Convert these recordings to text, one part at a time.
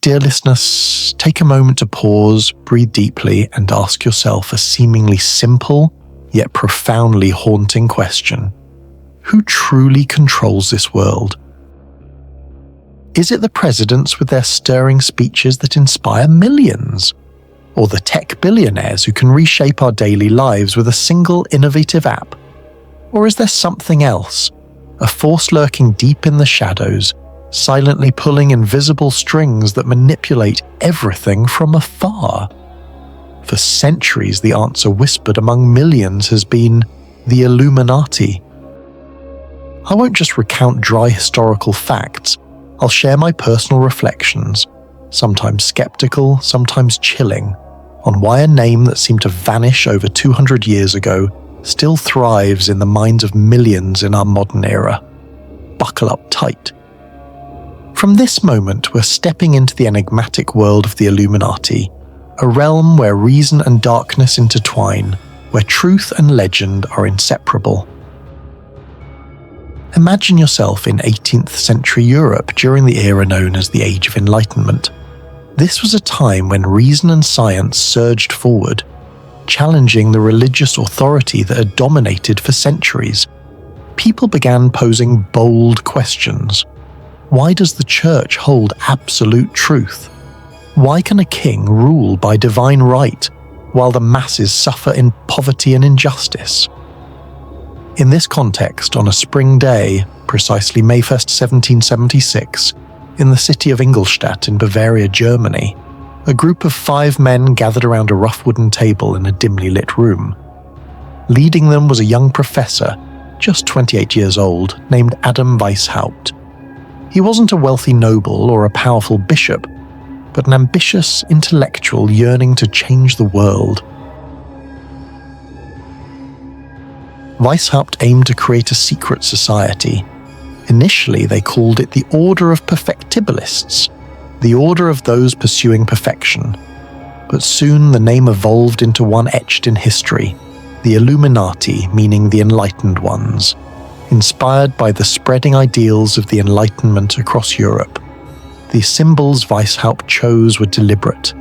Dear listeners, take a moment to pause, breathe deeply, and ask yourself a seemingly simple, yet profoundly haunting question. Who truly controls this world? Is it the presidents with their stirring speeches that inspire millions? Or the tech billionaires who can reshape our daily lives with a single innovative app? Or is there something else, a force lurking deep in the shadows, silently pulling invisible strings that manipulate everything from afar? For centuries, the answer whispered among millions has been the Illuminati. I won't just recount dry historical facts, I'll share my personal reflections, sometimes skeptical, sometimes chilling, on why a name that seemed to vanish over 200 years ago still thrives in the minds of millions in our modern era. Buckle up tight. From this moment, we're stepping into the enigmatic world of the Illuminati, a realm where reason and darkness intertwine, where truth and legend are inseparable. Imagine yourself in 18th century Europe during the era known as the Age of Enlightenment. This was a time when reason and science surged forward, challenging the religious authority that had dominated for centuries. People began posing bold questions. Why does the church hold absolute truth? Why can a king rule by divine right, while the masses suffer in poverty and injustice? In this context, on a spring day, precisely May 1st, 1776, in the city of Ingolstadt in Bavaria, Germany, a group of 5 men gathered around a rough wooden table in a dimly lit room. Leading them was a young professor, just 28 years old, named Adam Weishaupt. He wasn't a wealthy noble or a powerful bishop, but an ambitious intellectual yearning to change the world. Weishaupt aimed to create a secret society. Initially, they called it the Order of Perfectibilists, the order of those pursuing perfection. But soon the name evolved into one etched in history, the Illuminati, meaning the Enlightened Ones, inspired by the spreading ideals of the Enlightenment across Europe. The symbols Weishaupt chose were deliberate.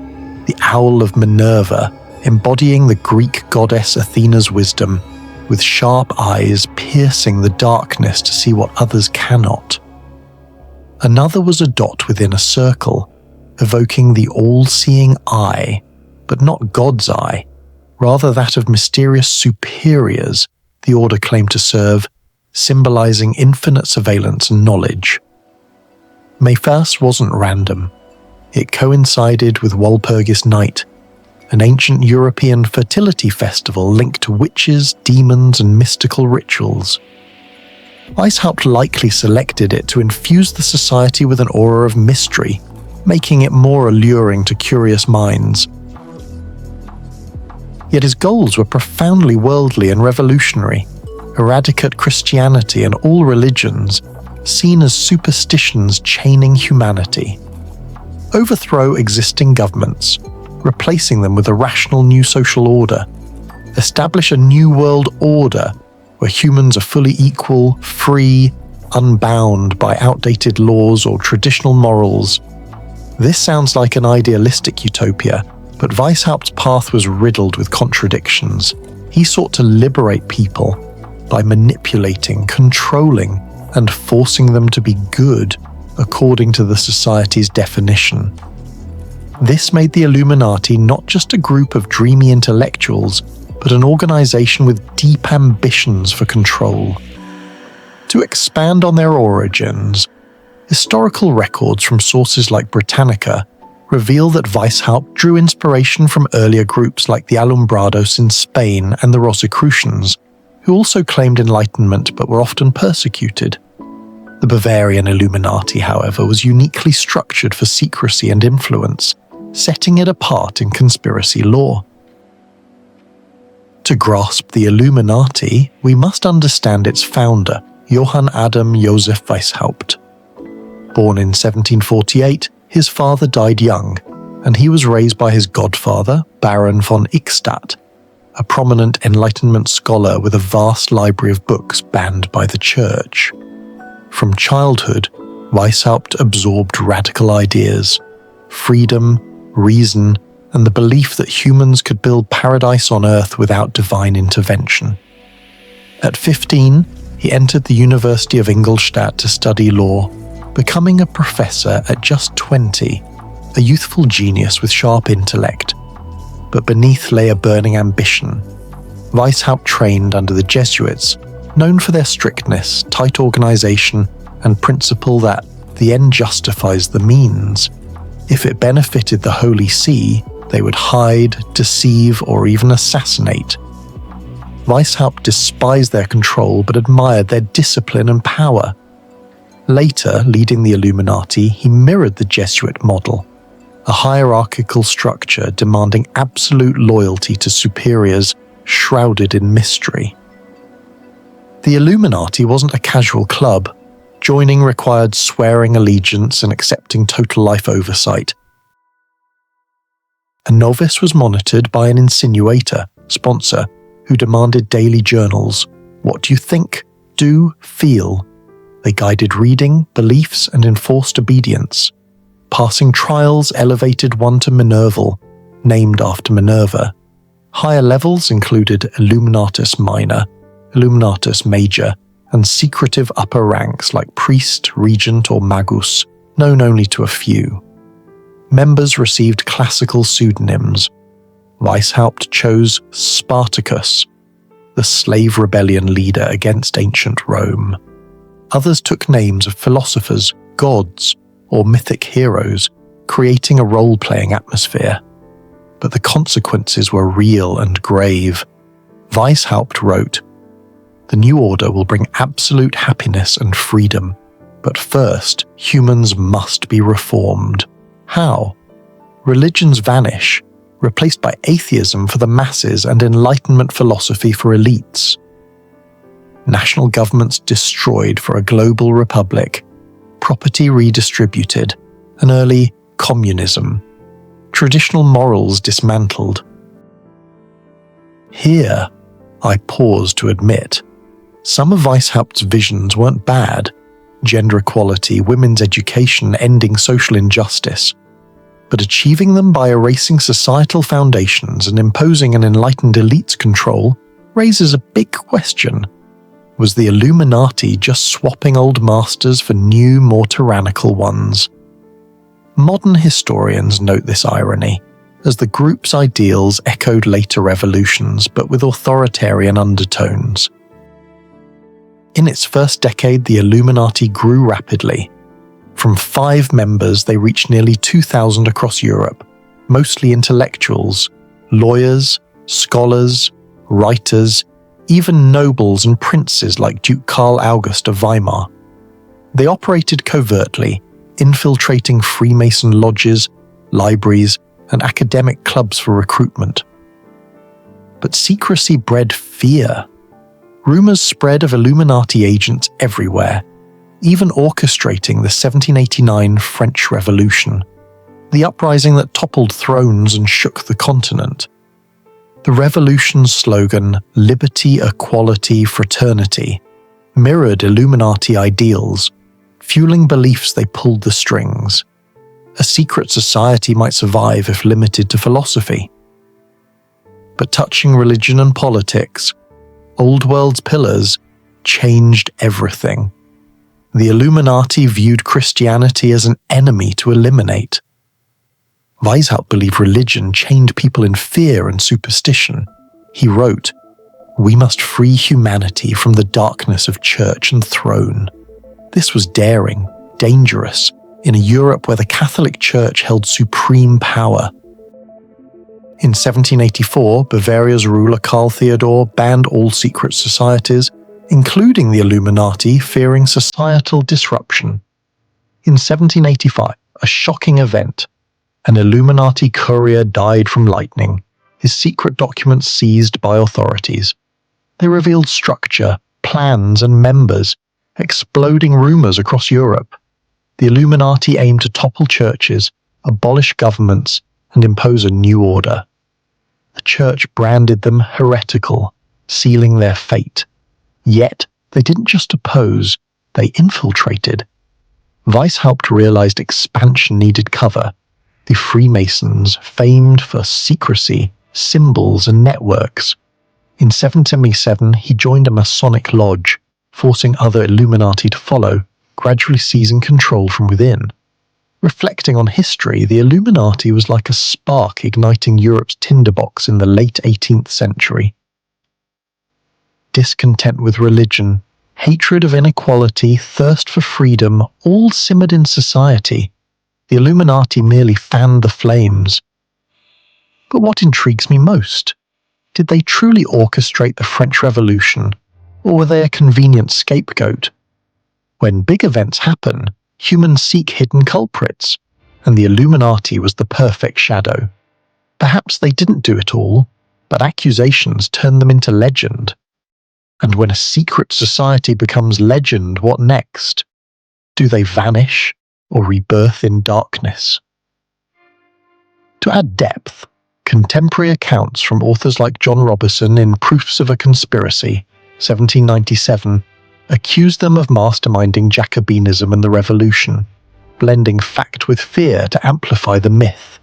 The owl of Minerva, embodying the Greek goddess Athena's wisdom, with sharp eyes piercing the darkness to see what others cannot. Another was a dot within a circle, evoking the all-seeing eye, but not God's eye, rather that of mysterious superiors the order claimed to serve, symbolizing infinite surveillance and knowledge. May 1st wasn't random. It coincided with Walpurgis Night, an ancient European fertility festival linked to witches, demons, and mystical rituals. Weishaupt likely selected it to infuse the society with an aura of mystery, making it more alluring to curious minds. Yet his goals were profoundly worldly and revolutionary. Eradicate Christianity and all religions, seen as superstitions chaining humanity. Overthrow existing governments, replacing them with a rational new social order. Establish a new world order where humans are fully equal, free, unbound by outdated laws or traditional morals. This sounds like an idealistic utopia, but Weishaupt's path was riddled with contradictions. He sought to liberate people by manipulating, controlling, and forcing them to be good according to the society's definition. This made the Illuminati not just a group of dreamy intellectuals, but an organization with deep ambitions for control. To expand on their origins, historical records from sources like Britannica reveal that Weishaupt drew inspiration from earlier groups like the Alumbrados in Spain and the Rosicrucians, who also claimed enlightenment but were often persecuted. The Bavarian Illuminati, however, was uniquely structured for secrecy and influence, setting it apart in conspiracy lore. To grasp the Illuminati, we must understand its founder, Johann Adam Joseph Weishaupt. Born in 1748, his father died young, and he was raised by his godfather, Baron von Ickstadt, a prominent Enlightenment scholar with a vast library of books banned by the Church. From childhood, Weishaupt absorbed radical ideas, freedom, reason, and the belief that humans could build paradise on Earth without divine intervention. At 15, he entered the University of Ingolstadt to study law, becoming a professor at just 20, a youthful genius with sharp intellect. But beneath lay a burning ambition. Weishaupt trained under the Jesuits, known for their strictness, tight organization, and principle that the end justifies the means. If it benefited the Holy See, they would hide, deceive, or even assassinate. Weishaupt despised their control but admired their discipline and power. Later, leading the Illuminati, he mirrored the Jesuit model, a hierarchical structure demanding absolute loyalty to superiors shrouded in mystery. The Illuminati wasn't a casual club. Joining required swearing allegiance and accepting total life oversight. A novice was monitored by an insinuator, sponsor, who demanded daily journals. What do you think, do, feel? They guided reading, beliefs, and enforced obedience. Passing trials elevated one to Minerval, named after Minerva. Higher levels included Illuminatus Minor, Illuminatus Major, and secretive upper ranks like priest, regent, or magus, known only to a few. Members received classical pseudonyms. Weishaupt chose Spartacus, the slave rebellion leader against ancient Rome. Others took names of philosophers, gods, or mythic heroes, creating a role-playing atmosphere. But the consequences were real and grave. Weishaupt wrote, "The new order will bring absolute happiness and freedom, but first, humans must be reformed." How? Religions vanish, replaced by atheism for the masses and Enlightenment philosophy for elites. National governments destroyed for a global republic, property redistributed, an early communism, traditional morals dismantled. Here, I pause to admit, some of Weishaupt's visions weren't bad: gender equality, women's education, ending social injustice. But achieving them by erasing societal foundations and imposing an enlightened elite's control raises a big question. Was the Illuminati just swapping old masters for new, more tyrannical ones? Modern historians note this irony, as the group's ideals echoed later revolutions but with authoritarian undertones. In its first decade, the Illuminati grew rapidly. From 5 members, they reached nearly 2,000 across Europe, mostly intellectuals, lawyers, scholars, writers, even nobles and princes like Duke Karl August of Weimar. They operated covertly, infiltrating Freemason lodges, libraries, and academic clubs for recruitment. But secrecy bred fear. Rumors spread of Illuminati agents everywhere, even orchestrating the 1789 French Revolution, the uprising that toppled thrones and shook the continent. The revolution's slogan, "Liberty, Equality, Fraternity," mirrored Illuminati ideals, fueling beliefs they pulled the strings. A secret society might survive if limited to philosophy. But touching religion and politics, Old World's pillars changed everything. The Illuminati viewed Christianity as an enemy to eliminate. Weishaupt believed religion chained people in fear and superstition. He wrote, "We must free humanity from the darkness of church and throne." This was daring, dangerous, in a Europe where the Catholic Church held supreme power. In 1784, Bavaria's ruler Karl Theodor banned all secret societies, including the Illuminati, fearing societal disruption. In 1785, a shocking event. An Illuminati courier died from lightning, his secret documents seized by authorities. They revealed structure, plans, and members, exploding rumors across Europe. The Illuminati aimed to topple churches, abolish governments, and impose a new order. The church branded them heretical, sealing their fate. Yet, they didn't just oppose, they infiltrated. Weishaupt realized expansion needed cover. the Freemasons, famed for secrecy, symbols, and networks. In 777, he joined a Masonic lodge, forcing other Illuminati to follow, gradually seizing control from within. Reflecting on history, the Illuminati was like a spark igniting Europe's tinderbox in the late 18th century. Discontent with religion, hatred of inequality, thirst for freedom, all simmered in society. The Illuminati merely fanned the flames. But what intrigues me most? Did they truly orchestrate the French Revolution, or were they a convenient scapegoat? When big events happen, humans seek hidden culprits, and the Illuminati was the perfect shadow. Perhaps they didn't do it all, but accusations turn them into legend. And when a secret society becomes legend, what next? Do they vanish or rebirth in darkness? To add depth, contemporary accounts from authors like John Robison in Proofs of a Conspiracy, 1797, accuse them of masterminding Jacobinism and the Revolution, blending fact with fear to amplify the myth.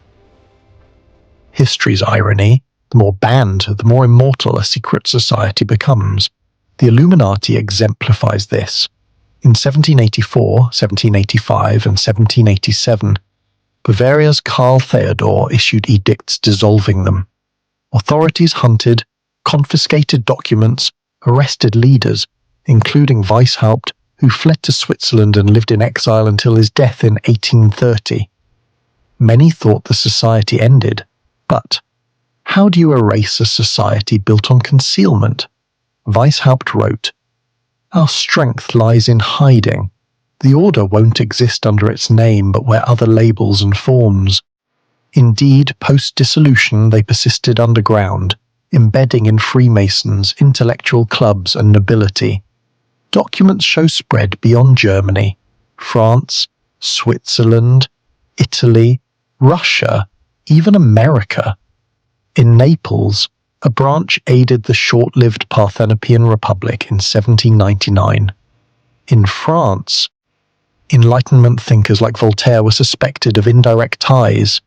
History's irony: the more banned, the more immortal a secret society becomes. The Illuminati exemplifies this. In 1784, 1785, and 1787, Bavaria's Karl Theodor issued edicts dissolving them. Authorities hunted, confiscated documents, arrested leaders, including Weishaupt, who fled to Switzerland and lived in exile until his death in 1830. Many thought the society ended, but how do you erase a society built on concealment? Weishaupt wrote, "Our strength lies in hiding. The order won't exist under its name but where other labels and forms." Indeed, post-dissolution they persisted underground, embedding in Freemasons, intellectual clubs, and nobility. Documents show spread beyond Germany, France, Switzerland, Italy, Russia, even America. In Naples, a branch aided the short-lived Parthenopean Republic in 1799. In France, Enlightenment thinkers like Voltaire were suspected of indirect ties.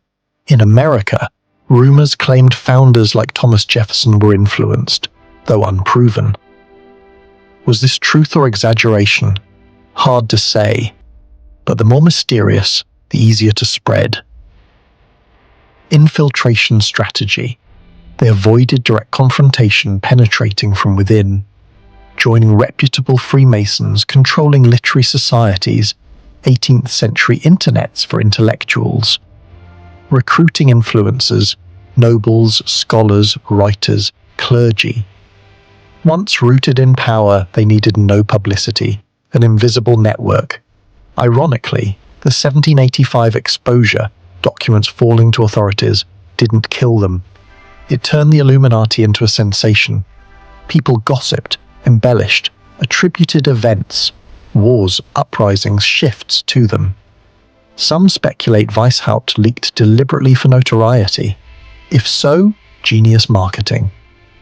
In America, rumors claimed founders like Thomas Jefferson were influenced, though unproven. Was this truth or exaggeration? Hard to say, but the more mysterious, the easier to spread. Infiltration strategy. They avoided direct confrontation, penetrating from within, joining reputable Freemasons, controlling literary societies, 18th century internets for intellectuals, recruiting influencers, nobles, scholars, writers, clergy. Once rooted in power, they needed no publicity, an invisible network. Ironically, the 1785 exposure, documents falling to authorities, didn't kill them. It turned the Illuminati into a sensation. People gossiped, embellished, attributed events, wars, uprisings, shifts to them. Some speculate Weishaupt leaked deliberately for notoriety. If so, genius marketing.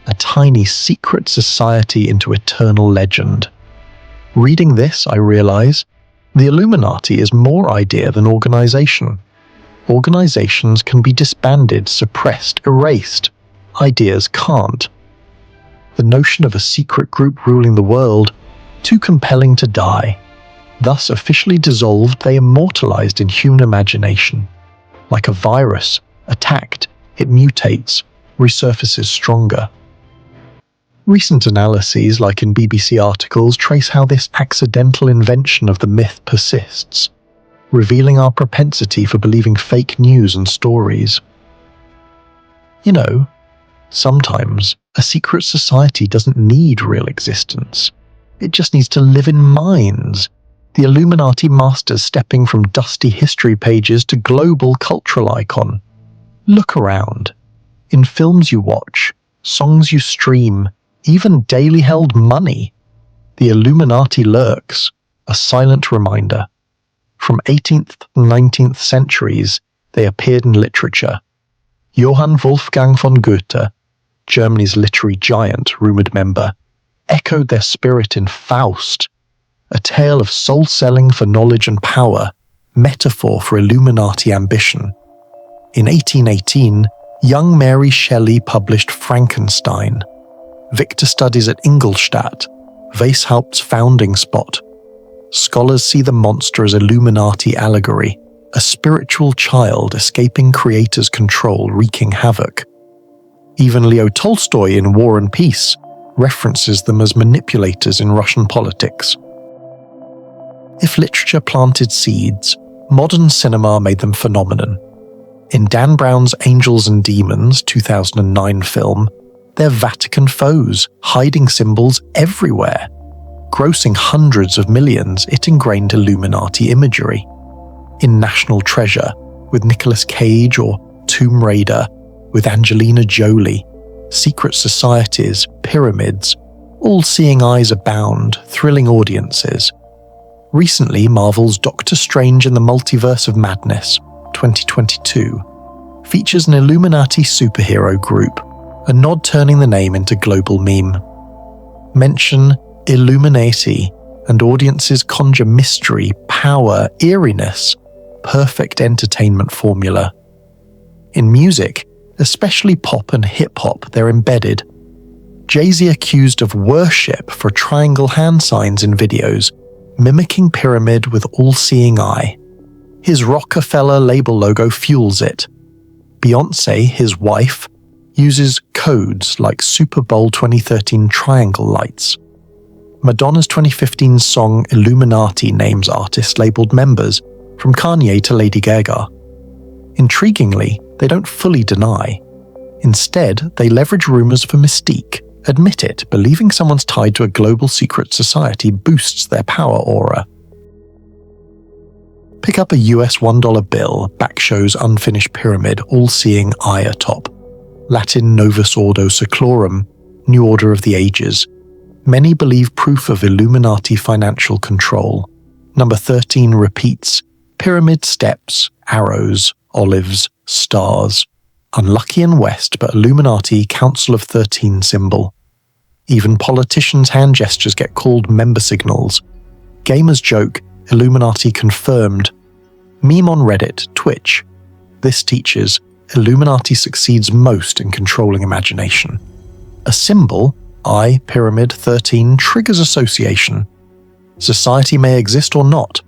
A tiny secret society into eternal legend. Reading this, I realize, the Illuminati is more idea than organization. Organizations can be disbanded, suppressed, erased. Ideas can't. The notion of a secret group ruling the world, too compelling to die. Thus, officially dissolved, they immortalized in human imagination. Like a virus, attacked, it mutates, resurfaces stronger. Recent analyses, like in BBC articles, trace how this accidental invention of the myth persists, revealing our propensity for believing fake news and stories. You know, sometimes a secret society doesn't need real existence. It just needs to live in minds. The Illuminati masters stepping from dusty history pages to global cultural icon. Look around. In films you watch, songs you stream, even daily held money, the Illuminati lurks, a silent reminder. From 18th and 19th centuries, they appeared in literature. Johann Wolfgang von Goethe, Germany's literary giant, rumored member, echoed their spirit in Faust, a tale of soul-selling for knowledge and power, metaphor for Illuminati ambition. In 1818, young Mary Shelley published Frankenstein. Victor studies at Ingolstadt, Weishaupt's founding spot. Scholars see the monster as Illuminati allegory, a spiritual child escaping creator's control, wreaking havoc. Even Leo Tolstoy in War and Peace references them as manipulators in Russian politics. If literature planted seeds, modern cinema made them phenomenon. In Dan Brown's Angels and Demons 2009 film, they're Vatican foes, hiding symbols everywhere. Grossing hundreds of millions, it ingrained Illuminati imagery. In National Treasure, with Nicolas Cage, or Tomb Raider, with Angelina Jolie, secret societies, pyramids, all-seeing eyes abound, thrilling audiences. Recently, Marvel's Doctor Strange in the Multiverse of Madness 2022 features an Illuminati superhero group, a nod turning the name into global meme. Mention Illuminati, and audiences conjure mystery, power, eeriness, perfect entertainment formula. In music, especially pop and hip-hop, they're embedded. Jay-Z accused of worship for triangle hand signs in videos, mimicking pyramid with all-seeing eye. His Rockefeller label logo fuels it. Beyoncé, his wife, uses codes like Super Bowl 2013 triangle lights. Madonna's 2015 song Illuminati names artists labeled members, from Kanye to Lady Gaga. Intriguingly, they don't fully deny. Instead, they leverage rumors for mystique, admit it, believing someone's tied to a global secret society boosts their power aura. Pick up a US $1 bill, back shows unfinished pyramid, all-seeing eye atop. Latin Novus Ordo Seclorum, New Order of the Ages. Many believe proof of Illuminati financial control. Number 13 repeats, pyramid steps, arrows, olives, stars. Unlucky in West, but Illuminati Council of 13 symbol. Even politicians' hand gestures get called member signals. Gamers joke, Illuminati confirmed. Meme on Reddit, Twitch. This teaches, Illuminati succeeds most in controlling imagination. A symbol, eye, pyramid, 13, triggers association. Society may exist or not,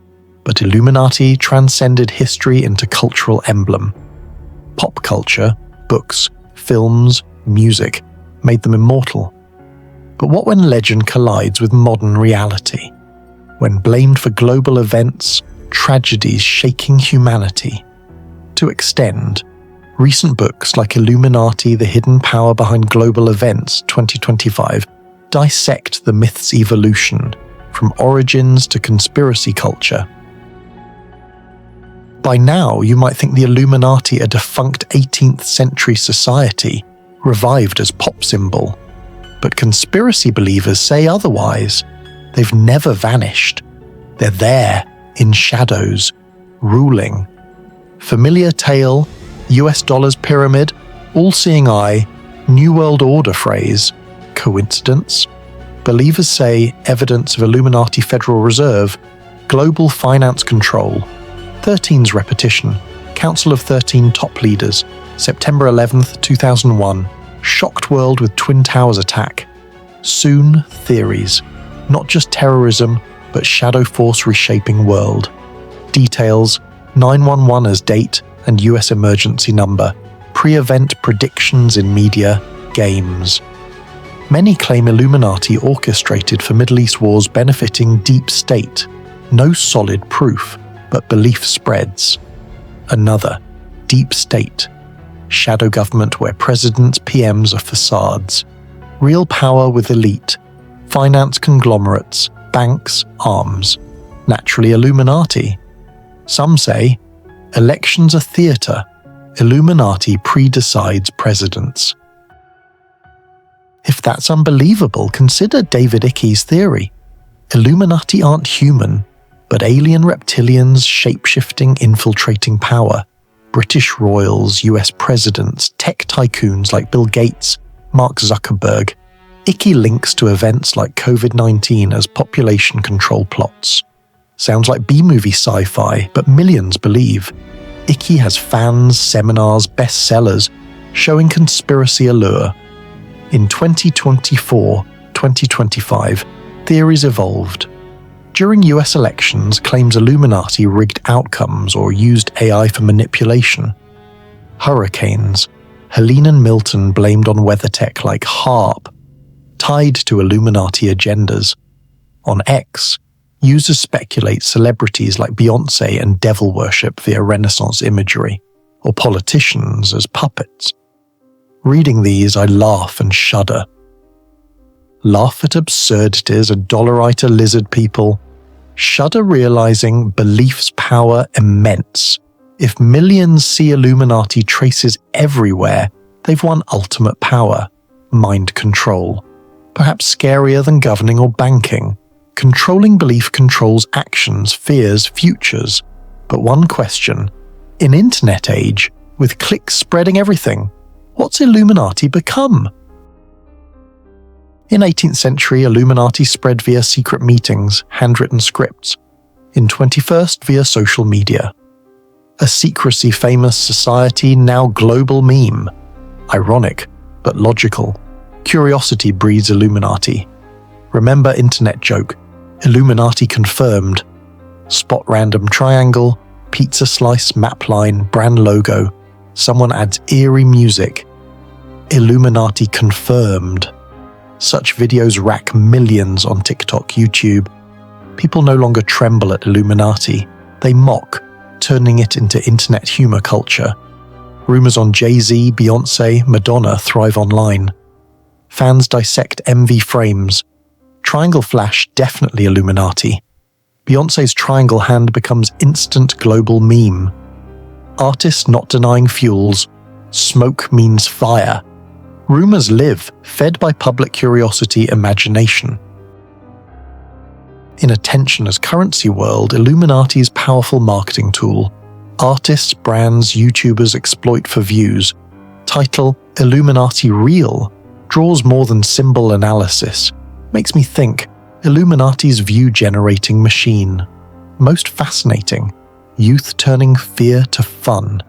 but Illuminati transcended history into cultural emblem. Pop culture, books, films, music made them immortal. But what when legend collides with modern reality? When blamed for global events, tragedies shaking humanity? To extend, recent books like Illuminati, The Hidden Power Behind Global Events 2025 dissect the myth's evolution, from origins to conspiracy culture. By now, you might think the Illuminati a defunct 18th century society, revived as pop symbol. But conspiracy believers say otherwise. They've never vanished. They're there, in shadows, ruling. Familiar tale, US dollars pyramid, all-seeing eye, New World Order phrase. Coincidence? Believers say evidence of Illuminati Federal Reserve, global finance control. 13's repetition, Council of 13 top leaders, September 11th, 2001, shocked world with Twin Towers attack. Soon, theories, not just terrorism, but shadow force reshaping world. Details, 911 as date and US emergency number, pre-event predictions in media, games. Many claim Illuminati orchestrated for Middle East wars benefiting deep state. No solid proof, but belief spreads. Another, deep state. Shadow government where presidents, PMs are facades. Real power with elite. Finance conglomerates, banks, arms. Naturally Illuminati. Some say, elections are theatre. Illuminati pre-decides presidents. If that's unbelievable, consider David Ickey's theory. Illuminati aren't human, but alien reptilians shape-shifting, infiltrating power. British royals, US presidents, tech tycoons like Bill Gates, Mark Zuckerberg. Ickey links to events like COVID-19 as population control plots. Sounds like B-movie sci-fi, but millions believe. Icky has fans, seminars, bestsellers, showing conspiracy allure. In 2024-2025, theories evolved. During US elections, claims Illuminati rigged outcomes or used AI for manipulation. Hurricanes, Helene and Milton blamed on weather tech like HARP, tied to Illuminati agendas. On X, users speculate celebrities like Beyoncé and devil worship via Renaissance imagery, or politicians as puppets. Reading these, I laugh and shudder. Laugh at absurdities and dollarite lizard people. Shudder realizing belief's power immense. If millions see Illuminati traces everywhere, they've won ultimate power, mind control. Perhaps scarier than governing or banking. Controlling belief controls actions, fears, futures. But one question, in internet age, with clicks spreading everything, what's Illuminati become? In 18th century, Illuminati spread via secret meetings, handwritten scripts. In 21st, via social media. A secrecy-famous society, now global meme. Ironic, but logical. Curiosity breeds Illuminati. Remember internet joke, Illuminati confirmed. Spot random triangle, pizza slice, map line, brand logo. Someone adds eerie music. Illuminati confirmed. Such videos rack millions on TikTok, YouTube. People no longer tremble at Illuminati. They mock, turning it into internet humor culture. Rumors on Jay-Z, Beyoncé, Madonna thrive online. Fans dissect MV frames. Triangle flash definitely Illuminati. Beyoncé's triangle hand becomes instant global meme. Artists not denying fuels. Smoke means fire. Rumors live, fed by public curiosity, imagination. In a tension as currency world, Illuminati's powerful marketing tool. Artists, brands, YouTubers exploit for views. Title, Illuminati Real, draws more than symbol analysis. Makes me think, Illuminati's view-generating machine. Most fascinating, youth turning fear to fun.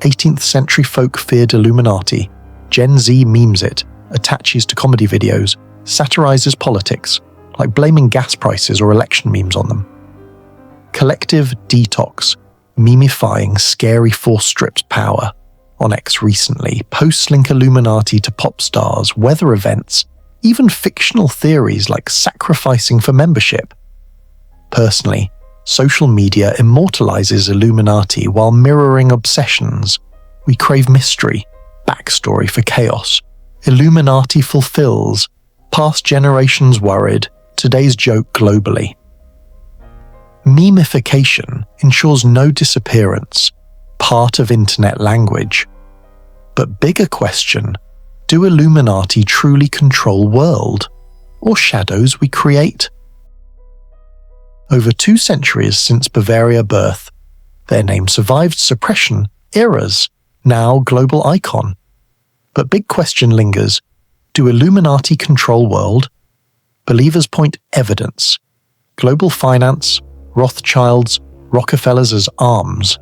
18th century folk feared Illuminati. Gen Z memes it, attaches to comedy videos, satirizes politics, like blaming gas prices or election memes on them. Collective detox, memifying scary force strips power. On X recently, posts link Illuminati to pop stars, weather events, even fictional theories like sacrificing for membership. Personally, social media immortalizes Illuminati while mirroring obsessions. We crave mystery, backstory for chaos. Illuminati fulfills. Past generations worried, today's joke globally. Memification ensures no disappearance, part of internet language. But bigger question, do Illuminati truly control world, or shadows we create? Over 2 centuries since Bavaria birth, their name survived suppression, eras, now global icon. But big question lingers, do Illuminati control world? Believers point evidence. Global finance, Rothschilds, Rockefellers as arms.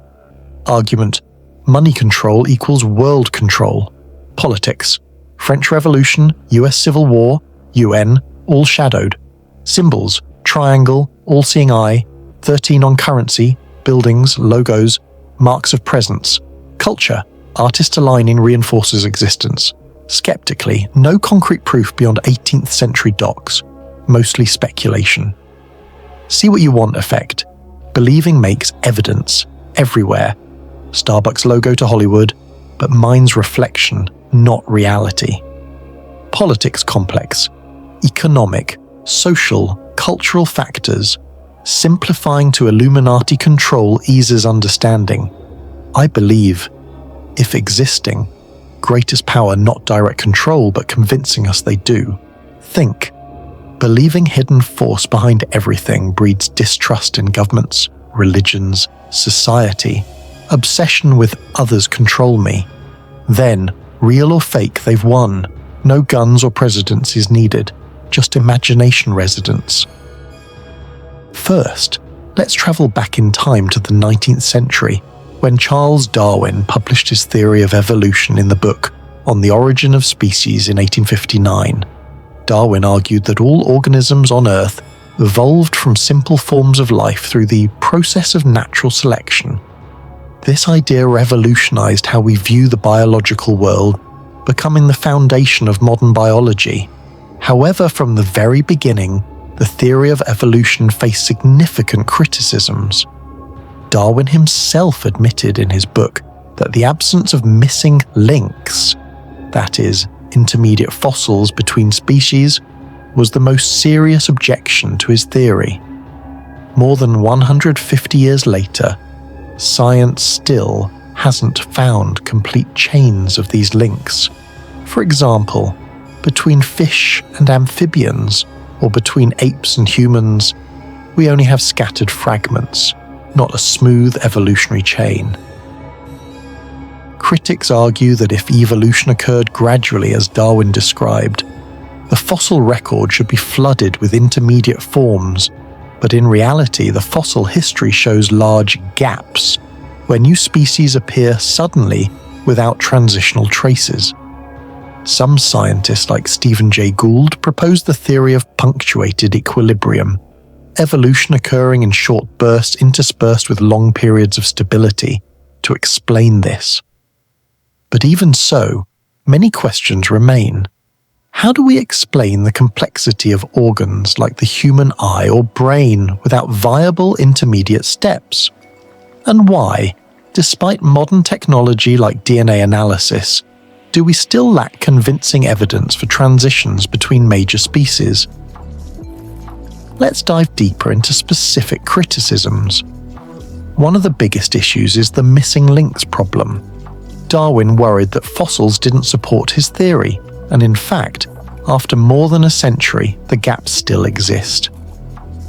Argument, money control equals world control. Politics, French Revolution, US Civil War, UN, all shadowed. Symbols, triangle, all-seeing eye, 13 on currency, buildings, logos, marks of presence. Culture, artist aligning reinforces existence. Skeptically, no concrete proof beyond 18th century docs, mostly speculation. See what you want effect. Believing makes evidence, everywhere. Starbucks logo to Hollywood, but mind's reflection, not reality. Politics complex, economic, social, cultural factors. Simplifying to Illuminati control eases understanding. I believe, if existing, greatest power not direct control but convincing us they do. Think. Believing hidden force behind everything breeds distrust in governments, religions, society. Obsession with others control me. Then, real or fake, they've won. No guns or presidencies needed, just imagination residents. First, let's travel back in time to the 19th century. When Charles Darwin published his theory of evolution in the book On the Origin of Species in 1859, Darwin argued that all organisms on Earth evolved from simple forms of life through the process of natural selection. This idea revolutionized how we view the biological world, becoming the foundation of modern biology. However, from the very beginning, the theory of evolution faced significant criticisms. Darwin himself admitted in his book that the absence of missing links, that is, intermediate fossils between species, was the most serious objection to his theory. More than 150 years later, science still hasn't found complete chains of these links. For example, between fish and amphibians, or between apes and humans, we only have scattered fragments, not a smooth evolutionary chain. Critics argue that if evolution occurred gradually as Darwin described, the fossil record should be flooded with intermediate forms, but in reality the fossil history shows large gaps, where new species appear suddenly without transitional traces. Some scientists like Stephen Jay Gould proposed the theory of punctuated equilibrium, evolution occurring in short bursts interspersed with long periods of stability, to explain this. But even so, many questions remain. How do we explain the complexity of organs like the human eye or brain without viable intermediate steps? And why, despite modern technology like DNA analysis, do we still lack convincing evidence for transitions between major species? Let's dive deeper into specific criticisms. One of the biggest issues is the missing links problem. Darwin worried that fossils didn't support his theory, and in fact, after more than a century, the gaps still exist.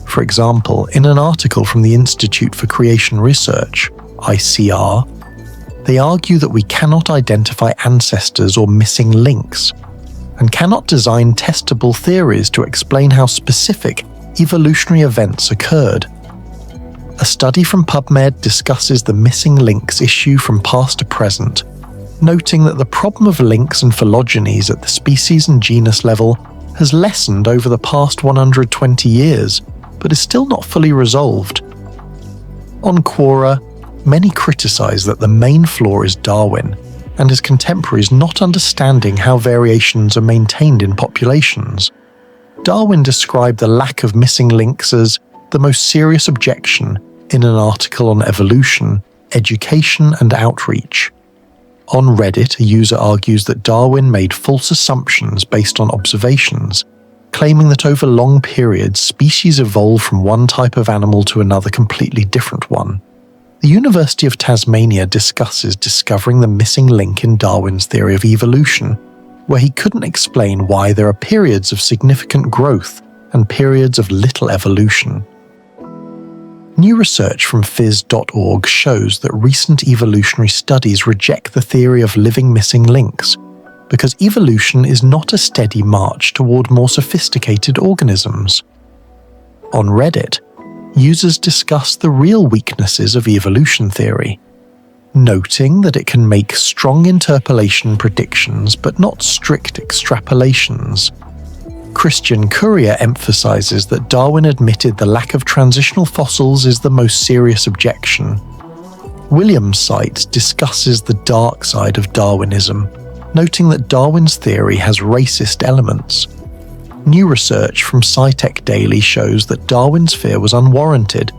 For example, in an article from the Institute for Creation Research, ICR, they argue that we cannot identify ancestors or missing links, and cannot design testable theories to explain how specific evolutionary events occurred. A study from PubMed discusses the missing links issue from past to present, noting that the problem of links and phylogenies at the species and genus level has lessened over the past 120 years, but is still not fully resolved. On Quora, many criticize that the main flaw is Darwin and his contemporaries not understanding how variations are maintained in populations. Darwin described the lack of missing links as the most serious objection in an article on evolution, education, and outreach. On Reddit, a user argues that Darwin made false assumptions based on observations, claiming that over long periods species evolve from one type of animal to another completely different one. The University of Tasmania discusses discovering the missing link in Darwin's theory of evolution, where he couldn't explain why there are periods of significant growth and periods of little evolution. New research from phys.org shows that recent evolutionary studies reject the theory of living missing links, because evolution is not a steady march toward more sophisticated organisms. On Reddit, users discuss the real weaknesses of evolution theory, noting that it can make strong interpolation predictions but not strict extrapolations. Christian Courier emphasizes that Darwin admitted the lack of transitional fossils is the most serious objection. Williams' site discusses the dark side of Darwinism, noting that Darwin's theory has racist elements. New research from SciTech Daily shows that Darwin's fear was unwarranted,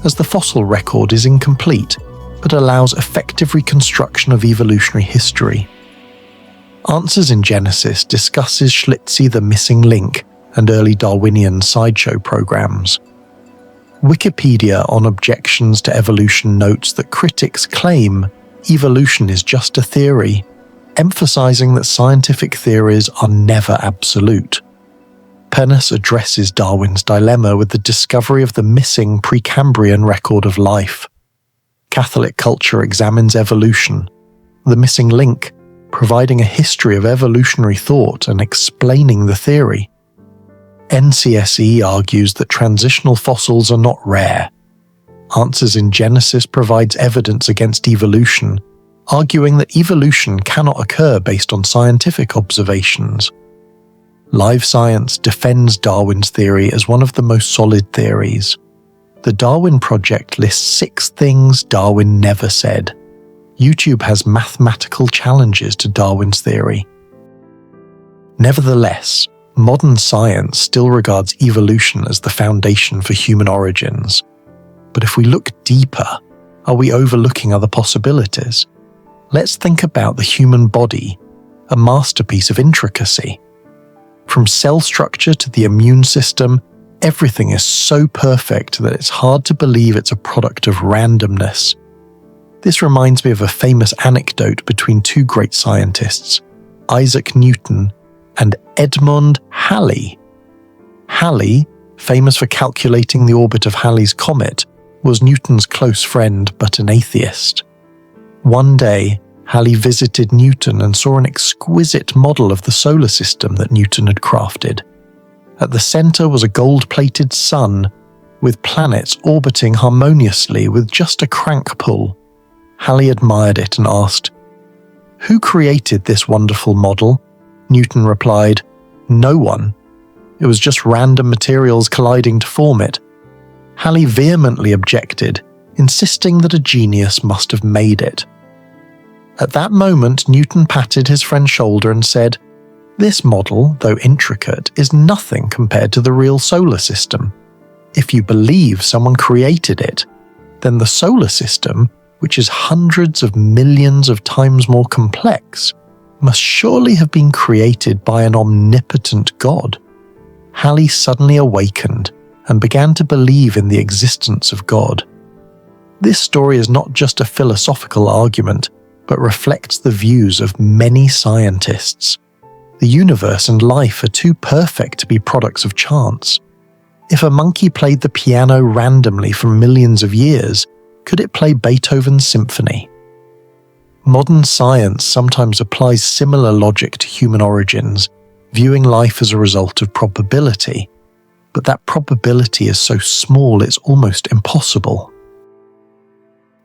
as the fossil record is incomplete, but allows effective reconstruction of evolutionary history. Answers in Genesis discusses Schlitzie the Missing Link and early Darwinian sideshow programs. Wikipedia on objections to evolution notes that critics claim evolution is just a theory, emphasizing that scientific theories are never absolute. Pennis addresses Darwin's dilemma with the discovery of the missing Precambrian record of life. Catholic culture examines evolution, the missing link, providing a history of evolutionary thought and explaining the theory. NCSE argues that transitional fossils are not rare. Answers in Genesis provides evidence against evolution, arguing that evolution cannot occur based on scientific observations. Live Science defends Darwin's theory as one of the most solid theories. The Darwin Project lists 6 things Darwin never said. YouTube has mathematical challenges to Darwin's theory. Nevertheless, modern science still regards evolution as the foundation for human origins. But if we look deeper, are we overlooking other possibilities? Let's think about the human body, a masterpiece of intricacy. From cell structure to the immune system, everything is so perfect that it's hard to believe it's a product of randomness. This reminds me of a famous anecdote between 2 great scientists, Isaac Newton and Edmund Halley. Halley, famous for calculating the orbit of Halley's comet, was Newton's close friend but an atheist. One day, Halley visited Newton and saw an exquisite model of the solar system that Newton had crafted. At the center was a gold-plated sun, with planets orbiting harmoniously with just a crank pull. Halley admired it and asked, "Who created this wonderful model?" Newton replied, "No one. It was just random materials colliding to form it." Halley vehemently objected, insisting that a genius must have made it. At that moment, Newton patted his friend's shoulder and said, "This model, though intricate, is nothing compared to the real solar system. If you believe someone created it, then the solar system, which is hundreds of millions of times more complex, must surely have been created by an omnipotent God." Halley suddenly awakened and began to believe in the existence of God. This story is not just a philosophical argument, but reflects the views of many scientists. The universe and life are too perfect to be products of chance. If a monkey played the piano randomly for millions of years, could it play Beethoven's symphony? Modern science sometimes applies similar logic to human origins, viewing life as a result of probability. But that probability is so small it's almost impossible.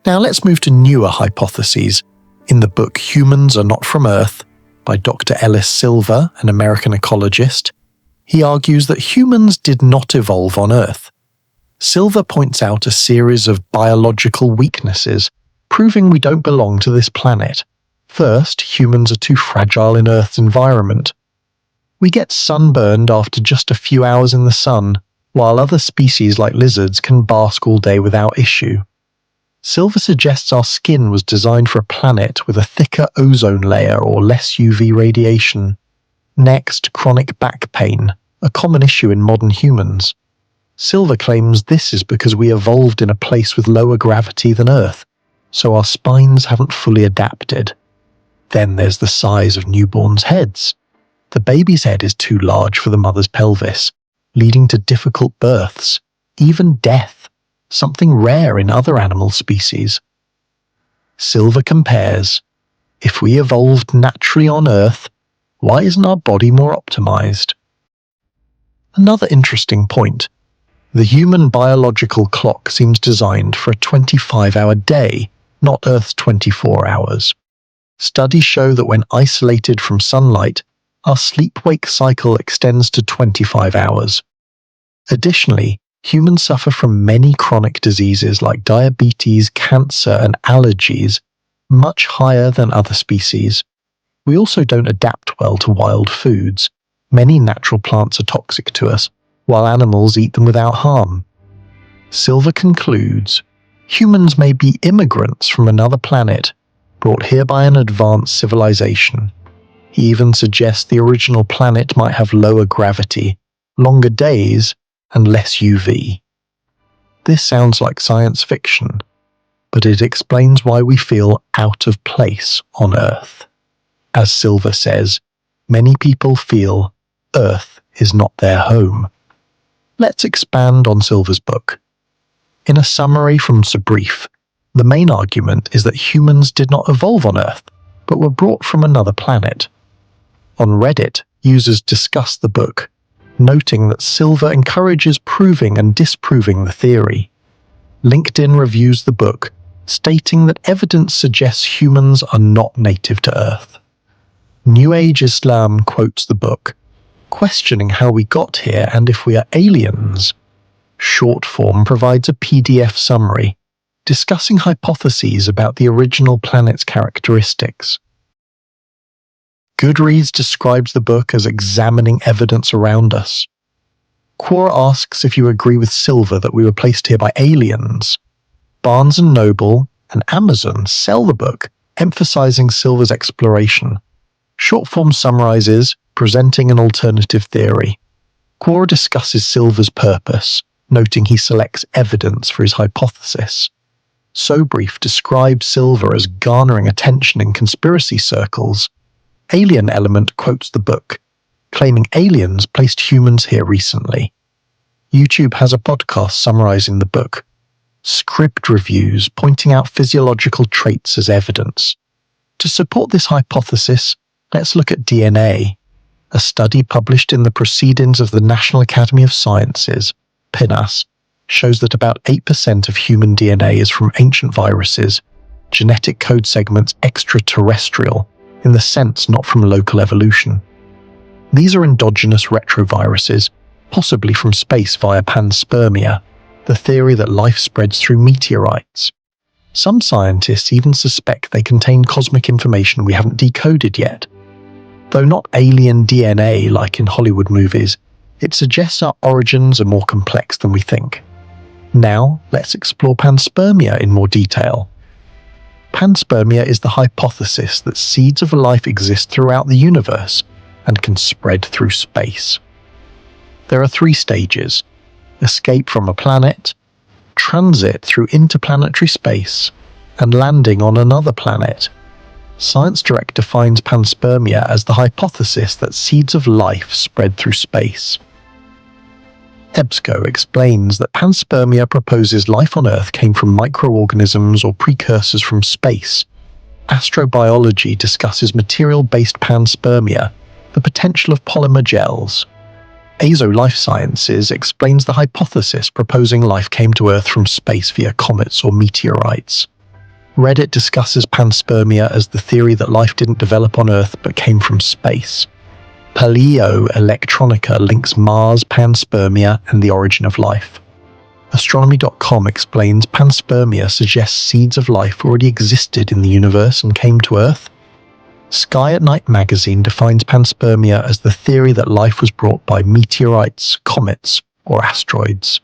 Now let's move to newer hypotheses. In the book Humans Are Not From Earth, by Dr. Ellis Silver, an American ecologist, he argues that humans did not evolve on Earth. Silver points out a series of biological weaknesses, proving we don't belong to this planet. First, humans are too fragile in Earth's environment. We get sunburned after just a few hours in the sun, while other species like lizards can bask all day without issue. Silver suggests our skin was designed for a planet with a thicker ozone layer or less UV radiation. Next, chronic back pain, a common issue in modern humans. Silver claims this is because we evolved in a place with lower gravity than Earth, so our spines haven't fully adapted. Then there's the size of newborns' heads. The baby's head is too large for the mother's pelvis, leading to difficult births, even death, something rare in other animal species. Silver compares, if we evolved naturally on Earth, why isn't our body more optimized? Another interesting point. The human biological clock seems designed for a 25-hour day, not Earth's 24 hours. Studies show that when isolated from sunlight, our sleep-wake cycle extends to 25 hours. Additionally, humans suffer from many chronic diseases like diabetes, cancer, and allergies, much higher than other species. We also don't adapt well to wild foods. Many natural plants are toxic to us, while animals eat them without harm. Silver concludes, humans may be immigrants from another planet, brought here by an advanced civilization. He even suggests the original planet might have lower gravity, longer days, and less UV. This sounds like science fiction, but it explains why we feel out of place on Earth. As Silver says, many people feel Earth is not their home. Let's expand on Silver's book. In a summary from Brief, the main argument is that humans did not evolve on Earth, but were brought from another planet. On Reddit, users discuss the book, noting that Silver encourages proving and disproving the theory. LinkedIn reviews the book, stating that evidence suggests humans are not native to Earth. New Age Islam quotes the book, questioning how we got here and if we are aliens. Shortform provides a PDF summary, discussing hypotheses about the original planet's characteristics. Goodreads describes the book as examining evidence around us. Quora asks if you agree with Silver that we were placed here by aliens. Barnes & Noble and Amazon sell the book, emphasizing Silver's exploration. Shortform summarizes, presenting an alternative theory. Quora discusses Silver's purpose, noting he selects evidence for his hypothesis. SoBrief describes Silver as garnering attention in conspiracy circles. Alien Element quotes the book, claiming aliens placed humans here recently. YouTube has a podcast summarizing the book. Script reviews pointing out physiological traits as evidence. To support this hypothesis, let's look at DNA. A study published in the Proceedings of the National Academy of Sciences, PNAS, shows that about 8% of human DNA is from ancient viruses, genetic code segments extraterrestrial, in the sense not from local evolution. These are endogenous retroviruses, possibly from space via panspermia, the theory that life spreads through meteorites. Some scientists even suspect they contain cosmic information we haven't decoded yet. Though not alien DNA like in Hollywood movies, it suggests our origins are more complex than we think. Now, let's explore panspermia in more detail. Panspermia is the hypothesis that seeds of life exist throughout the universe and can spread through space. There are 3 stages: escape from a planet, transit through interplanetary space, and landing on another planet. Science Direct defines panspermia as the hypothesis that seeds of life spread through space. EBSCO explains that panspermia proposes life on Earth came from microorganisms or precursors from space. Astrobiology discusses material-based panspermia, the potential of polymer gels. Azo Life Sciences explains the hypothesis proposing life came to Earth from space via comets or meteorites. Reddit discusses panspermia as the theory that life didn't develop on Earth but came from space. Paleo Electronica links Mars, panspermia, and the origin of life. Astronomy.com explains panspermia suggests seeds of life already existed in the universe and came to Earth. Sky at Night magazine defines panspermia as the theory that life was brought by meteorites, comets, or asteroids.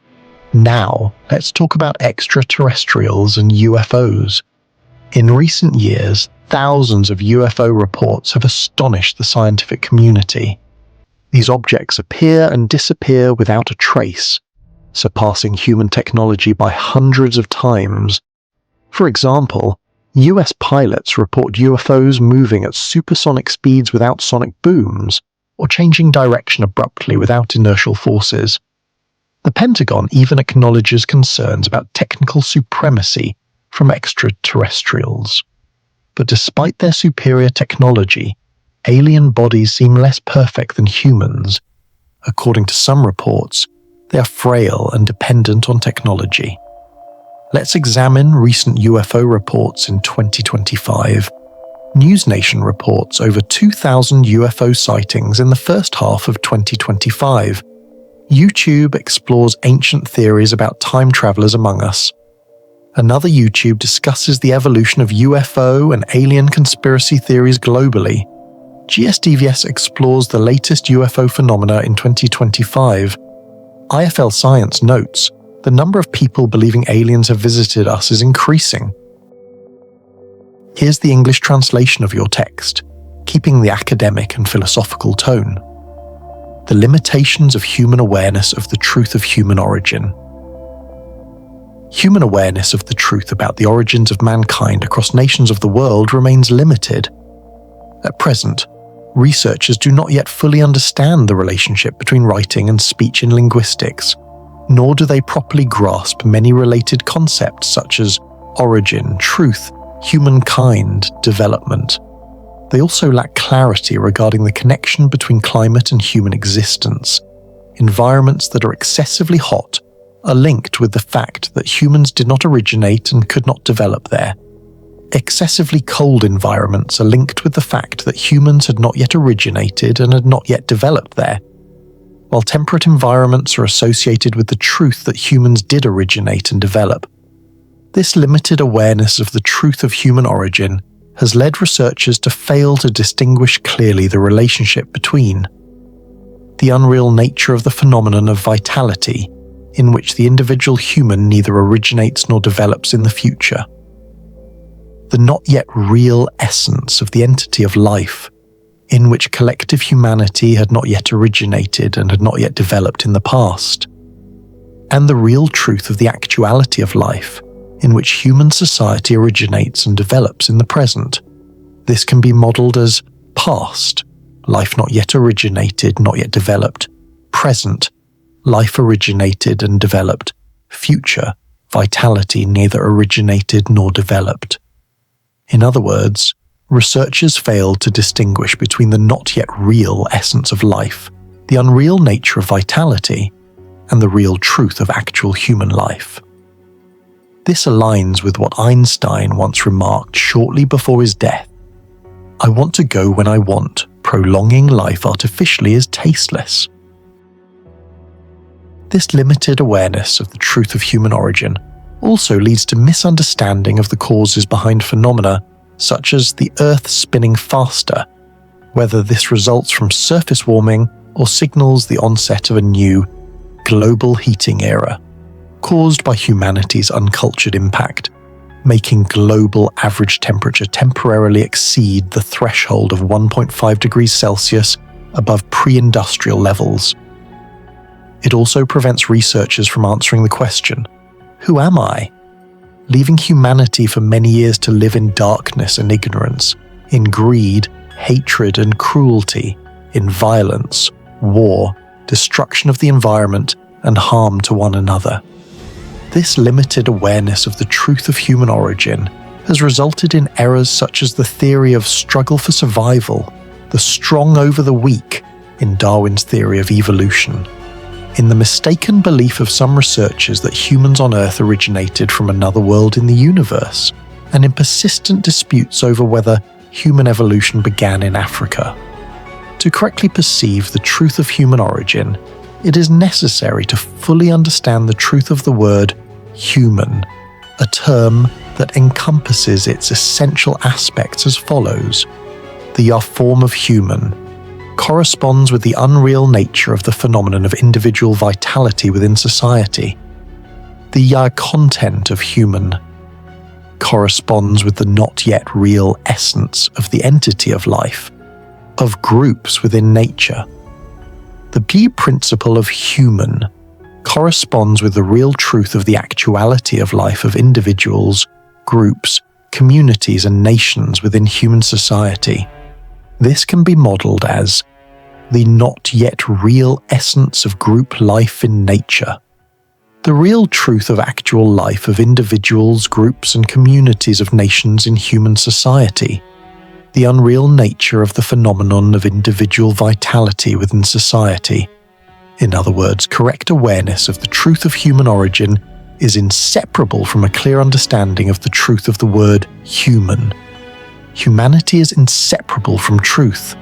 Now, let's talk about extraterrestrials and UFOs. In recent years, thousands of UFO reports have astonished the scientific community. These objects appear and disappear without a trace, surpassing human technology by hundreds of times. For example, US pilots report UFOs moving at supersonic speeds without sonic booms, or changing direction abruptly without inertial forces. The Pentagon even acknowledges concerns about technical supremacy from extraterrestrials. But despite their superior technology, alien bodies seem less perfect than humans. According to some reports, they are frail and dependent on technology. Let's examine recent UFO reports in 2025. NewsNation reports over 2,000 UFO sightings in the first half of 2025. YouTube explores ancient theories about time travelers among us. Another YouTube discusses the evolution of UFO and alien conspiracy theories globally. GSDVS explores the latest UFO phenomena in 2025. IFL Science notes, the number of people believing aliens have visited us is increasing. Here's the English translation of your text, keeping the academic and philosophical tone. The limitations of human awareness of the truth of human origin. Human awareness of the truth about the origins of mankind across nations of the world remains limited. At present, researchers do not yet fully understand the relationship between writing and speech in linguistics, nor do they properly grasp many related concepts such as origin, truth, humankind, development. They also lack clarity regarding the connection between climate and human existence. Environments that are excessively hot are linked with the fact that humans did not originate and could not develop there. Excessively cold environments are linked with the fact that humans had not yet originated and had not yet developed there, while temperate environments are associated with the truth that humans did originate and develop. This limited awareness of the truth of human origin has led researchers to fail to distinguish clearly the relationship between the unreal nature of the phenomenon of vitality, in which the individual human neither originates nor develops in the future, the not yet real essence of the entity of life, in which collective humanity had not yet originated and had not yet developed in the past, and the real truth of the actuality of life, in which human society originates and develops in the present. This can be modelled as past, life not yet originated, not yet developed; present, life originated and developed; future, vitality neither originated nor developed. In other words, researchers failed to distinguish between the not yet real essence of life, the unreal nature of vitality, and the real truth of actual human life. This aligns with what Einstein once remarked shortly before his death: "I want to go when I want. Prolonging life artificially is tasteless." This limited awareness of the truth of human origin also leads to misunderstanding of the causes behind phenomena such as the Earth spinning faster, whether this results from surface warming or signals the onset of a new global heating era, caused by humanity's uncultured impact, making global average temperature temporarily exceed the threshold of 1.5 degrees Celsius above pre-industrial levels. It also prevents researchers from answering the question, "Who am I?" leaving humanity for many years to live in darkness and ignorance, in greed, hatred and cruelty, in violence, war, destruction of the environment, and harm to one another. This limited awareness of the truth of human origin has resulted in errors such as the theory of struggle for survival, the strong over the weak in Darwin's theory of evolution, in the mistaken belief of some researchers that humans on Earth originated from another world in the universe, and in persistent disputes over whether human evolution began in Africa. To correctly perceive the truth of human origin, it is necessary to fully understand the truth of the word human, a term that encompasses its essential aspects as follows. The form of human corresponds with the unreal nature of the phenomenon of individual vitality within society. The content of human corresponds with the not yet real essence of the entity of life, of groups within nature. The B principle of human corresponds with the real truth of the actuality of life of individuals, groups, communities and nations within human society. This can be modelled as the not yet real essence of group life in nature, the real truth of actual life of individuals, groups and communities of nations in human society, the unreal nature of the phenomenon of individual vitality within society. In other words, correct awareness of the truth of human origin is inseparable from a clear understanding of the truth of the word human. Humanity is inseparable from truth.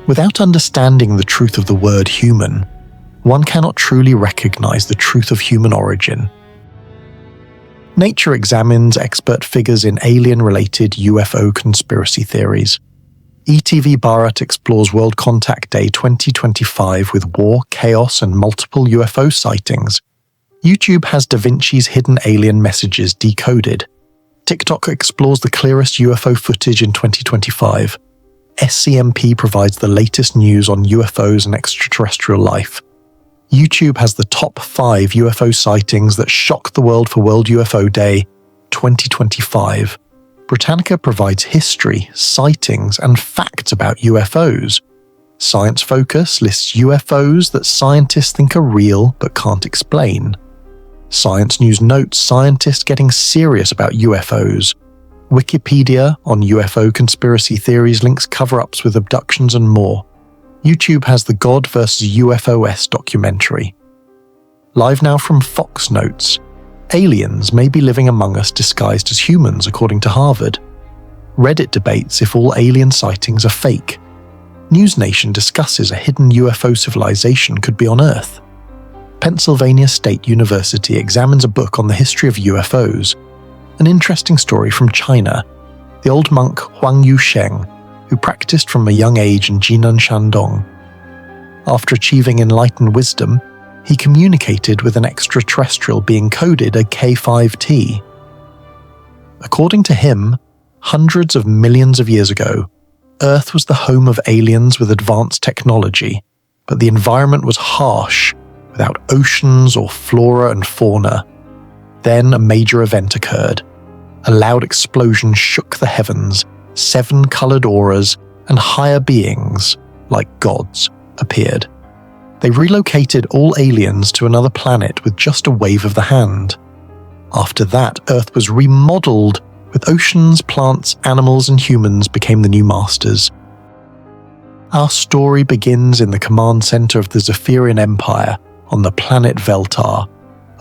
Without understanding the truth of the word human, one cannot truly recognize the truth of human origin. Nature examines expert figures in alien-related UFO conspiracy theories. ETV Bharat explores World Contact Day 2025 with war, chaos, and multiple UFO sightings. YouTube has Da Vinci's hidden alien messages decoded. TikTok explores the clearest UFO footage in 2025. SCMP provides the latest news on UFOs and extraterrestrial life. YouTube has the top 5 UFO sightings that shock the world for World UFO Day 2025. Britannica provides history, sightings, and facts about UFOs. Science Focus lists UFOs that scientists think are real but can't explain. Science News notes scientists getting serious about UFOs. Wikipedia on UFO conspiracy theories links cover-ups with abductions and more. YouTube has the God vs. UFOs documentary. Live now from Fox notes, aliens may be living among us disguised as humans, according to Harvard. Reddit debates if all alien sightings are fake. NewsNation discusses a hidden UFO civilization could be on Earth. Pennsylvania State University examines a book on the history of UFOs. An interesting story from China. The old monk Huang Yusheng, who practiced from a young age in Jinan, Shandong. After achieving enlightened wisdom, he communicated with an extraterrestrial being coded a K5T. According to him, hundreds of millions of years ago, Earth was the home of aliens with advanced technology, but the environment was harsh, without oceans or flora and fauna. Then a major event occurred. A loud explosion shook the heavens, 7 colored auras, and higher beings, like gods, appeared. They relocated all aliens to another planet with just a wave of the hand. After that, Earth was remodeled, with oceans, plants, animals, and humans became the new masters. Our story begins in the command center of the Zephyrian Empire on the planet Veltar,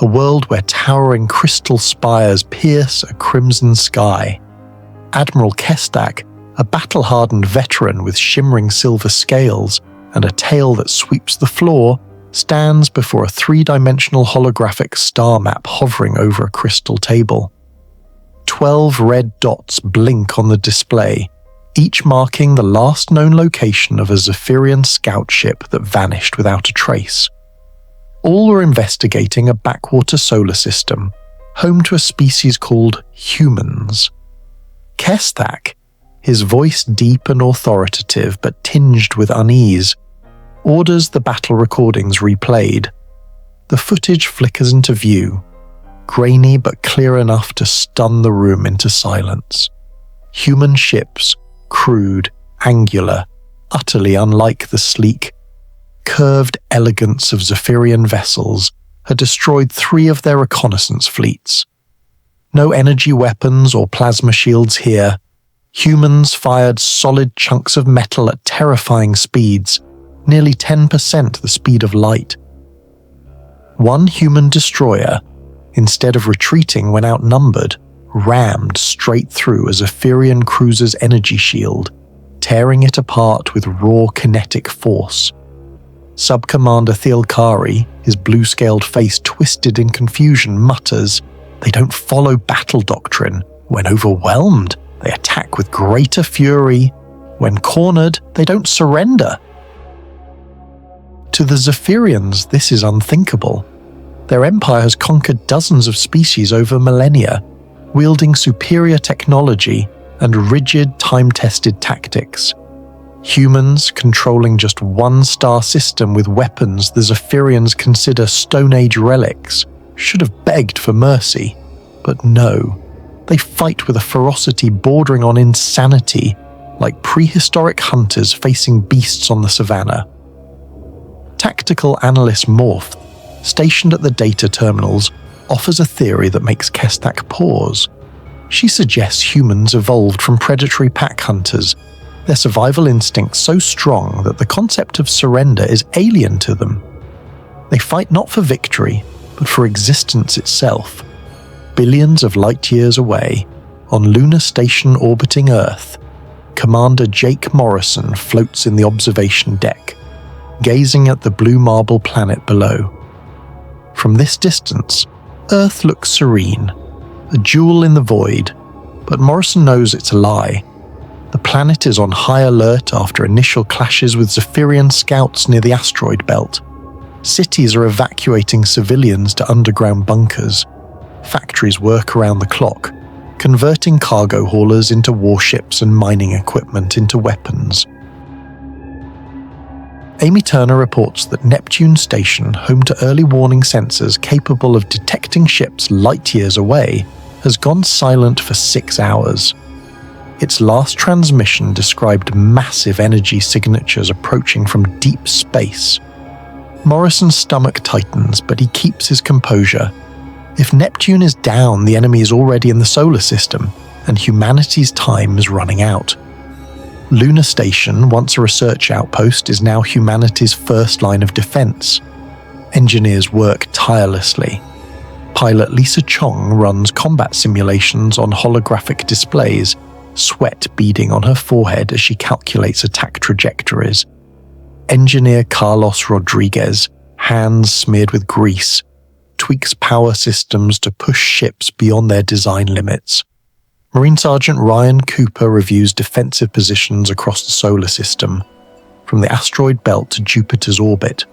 a world where towering crystal spires pierce a crimson sky. Admiral Kestak, a battle-hardened veteran with shimmering silver scales and a tail that sweeps the floor, stands before a 3-dimensional holographic star map hovering over a crystal table. 12 red dots blink on the display, each marking the last known location of a Zephyrian scout ship that vanished without a trace. All were investigating a backwater solar system, home to a species called humans. Kestak, his voice deep and authoritative but tinged with unease, orders the battle recordings replayed. The footage flickers into view, grainy but clear enough to stun the room into silence. Human ships, crude, angular, utterly unlike the sleek, curved elegance of Zephyrian vessels, had destroyed 3 of their reconnaissance fleets. No energy weapons or plasma shields here. Humans fired solid chunks of metal at terrifying speeds, nearly 10% the speed of light. One human destroyer, instead of retreating when outnumbered, rammed straight through a Zephyrian cruiser's energy shield, tearing it apart with raw kinetic force. Sub-Commander Thielkari, his blue-scaled face twisted in confusion, mutters, "They don't follow battle doctrine. When overwhelmed, they attack with greater fury. When cornered, they don't surrender." To the Zephyrians, this is unthinkable. Their empire has conquered dozens of species over millennia, wielding superior technology and rigid, time-tested tactics. Humans controlling just one star system with weapons the Zephyrians consider Stone Age relics should have begged for mercy. But no, they fight with a ferocity bordering on insanity, like prehistoric hunters facing beasts on the savannah. Tactical analyst Morph, stationed at the data terminals, offers a theory that makes Kestak pause. She suggests humans evolved from predatory pack hunters, their survival instincts so strong that the concept of surrender is alien to them. They fight not for victory, but for existence itself. Billions of light years away, on lunar station orbiting Earth, Commander Jake Morrison floats in the observation deck, gazing at the blue marble planet below. From this distance, Earth looks serene, a jewel in the void, but Morrison knows it's a lie. The planet is on high alert after initial clashes with Zephyrian scouts near the asteroid belt. Cities are evacuating civilians to underground bunkers. Factories work around the clock, converting cargo haulers into warships and mining equipment into weapons. Amy Turner reports that Neptune Station, home to early warning sensors capable of detecting ships light years away, has gone silent for 6 hours. Its last transmission described massive energy signatures approaching from deep space. Morrison's stomach tightens, but he keeps his composure. If Neptune is down, the enemy is already in the solar system, and humanity's time is running out. Lunar Station, once a research outpost, is now humanity's first line of defense. Engineers work tirelessly. Pilot Lisa Chong runs combat simulations on holographic displays, sweat beading on her forehead as she calculates attack trajectories. Engineer Carlos Rodriguez, hands smeared with grease, tweaks power systems to push ships beyond their design limits. Marine Sergeant Ryan Cooper reviews defensive positions across the solar system, from the asteroid belt to Jupiter's orbit.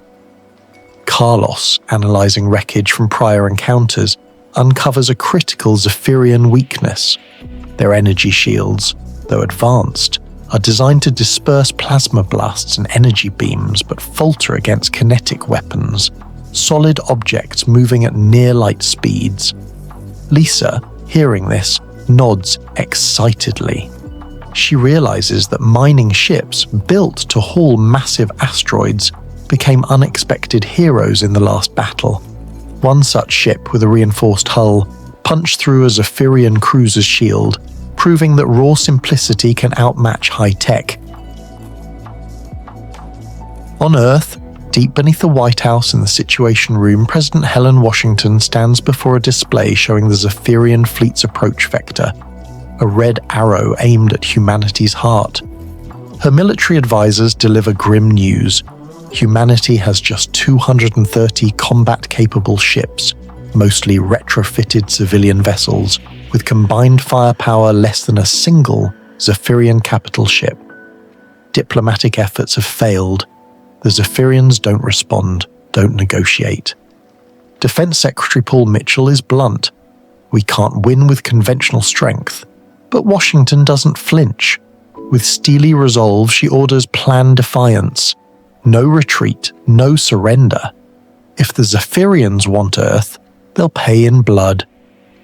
Carlos, analyzing wreckage from prior encounters, uncovers a critical Zephyrian weakness. Their energy shields, though advanced, are designed to disperse plasma blasts and energy beams but falter against kinetic weapons, solid objects moving at near-light speeds. Lisa, hearing this, nods excitedly. She realizes that mining ships built to haul massive asteroids became unexpected heroes in the last battle. One such ship with a reinforced hull punched through a Zephyrian cruiser's shield, proving that raw simplicity can outmatch high tech. On Earth, deep beneath the White House in the Situation Room, President Helen Washington stands before a display showing the Zephyrian fleet's approach vector, a red arrow aimed at humanity's heart. Her military advisors deliver grim news. Humanity has just 230 combat-capable ships, mostly retrofitted civilian vessels, with combined firepower less than a single Zephyrian capital ship. Diplomatic efforts have failed. The Zephyrians don't respond, don't negotiate. Defense Secretary Paul Mitchell is blunt. We can't win with conventional strength. But Washington doesn't flinch. With steely resolve, she orders planned defiance. No retreat, no surrender. If the Zephyrians want Earth, they'll pay in blood.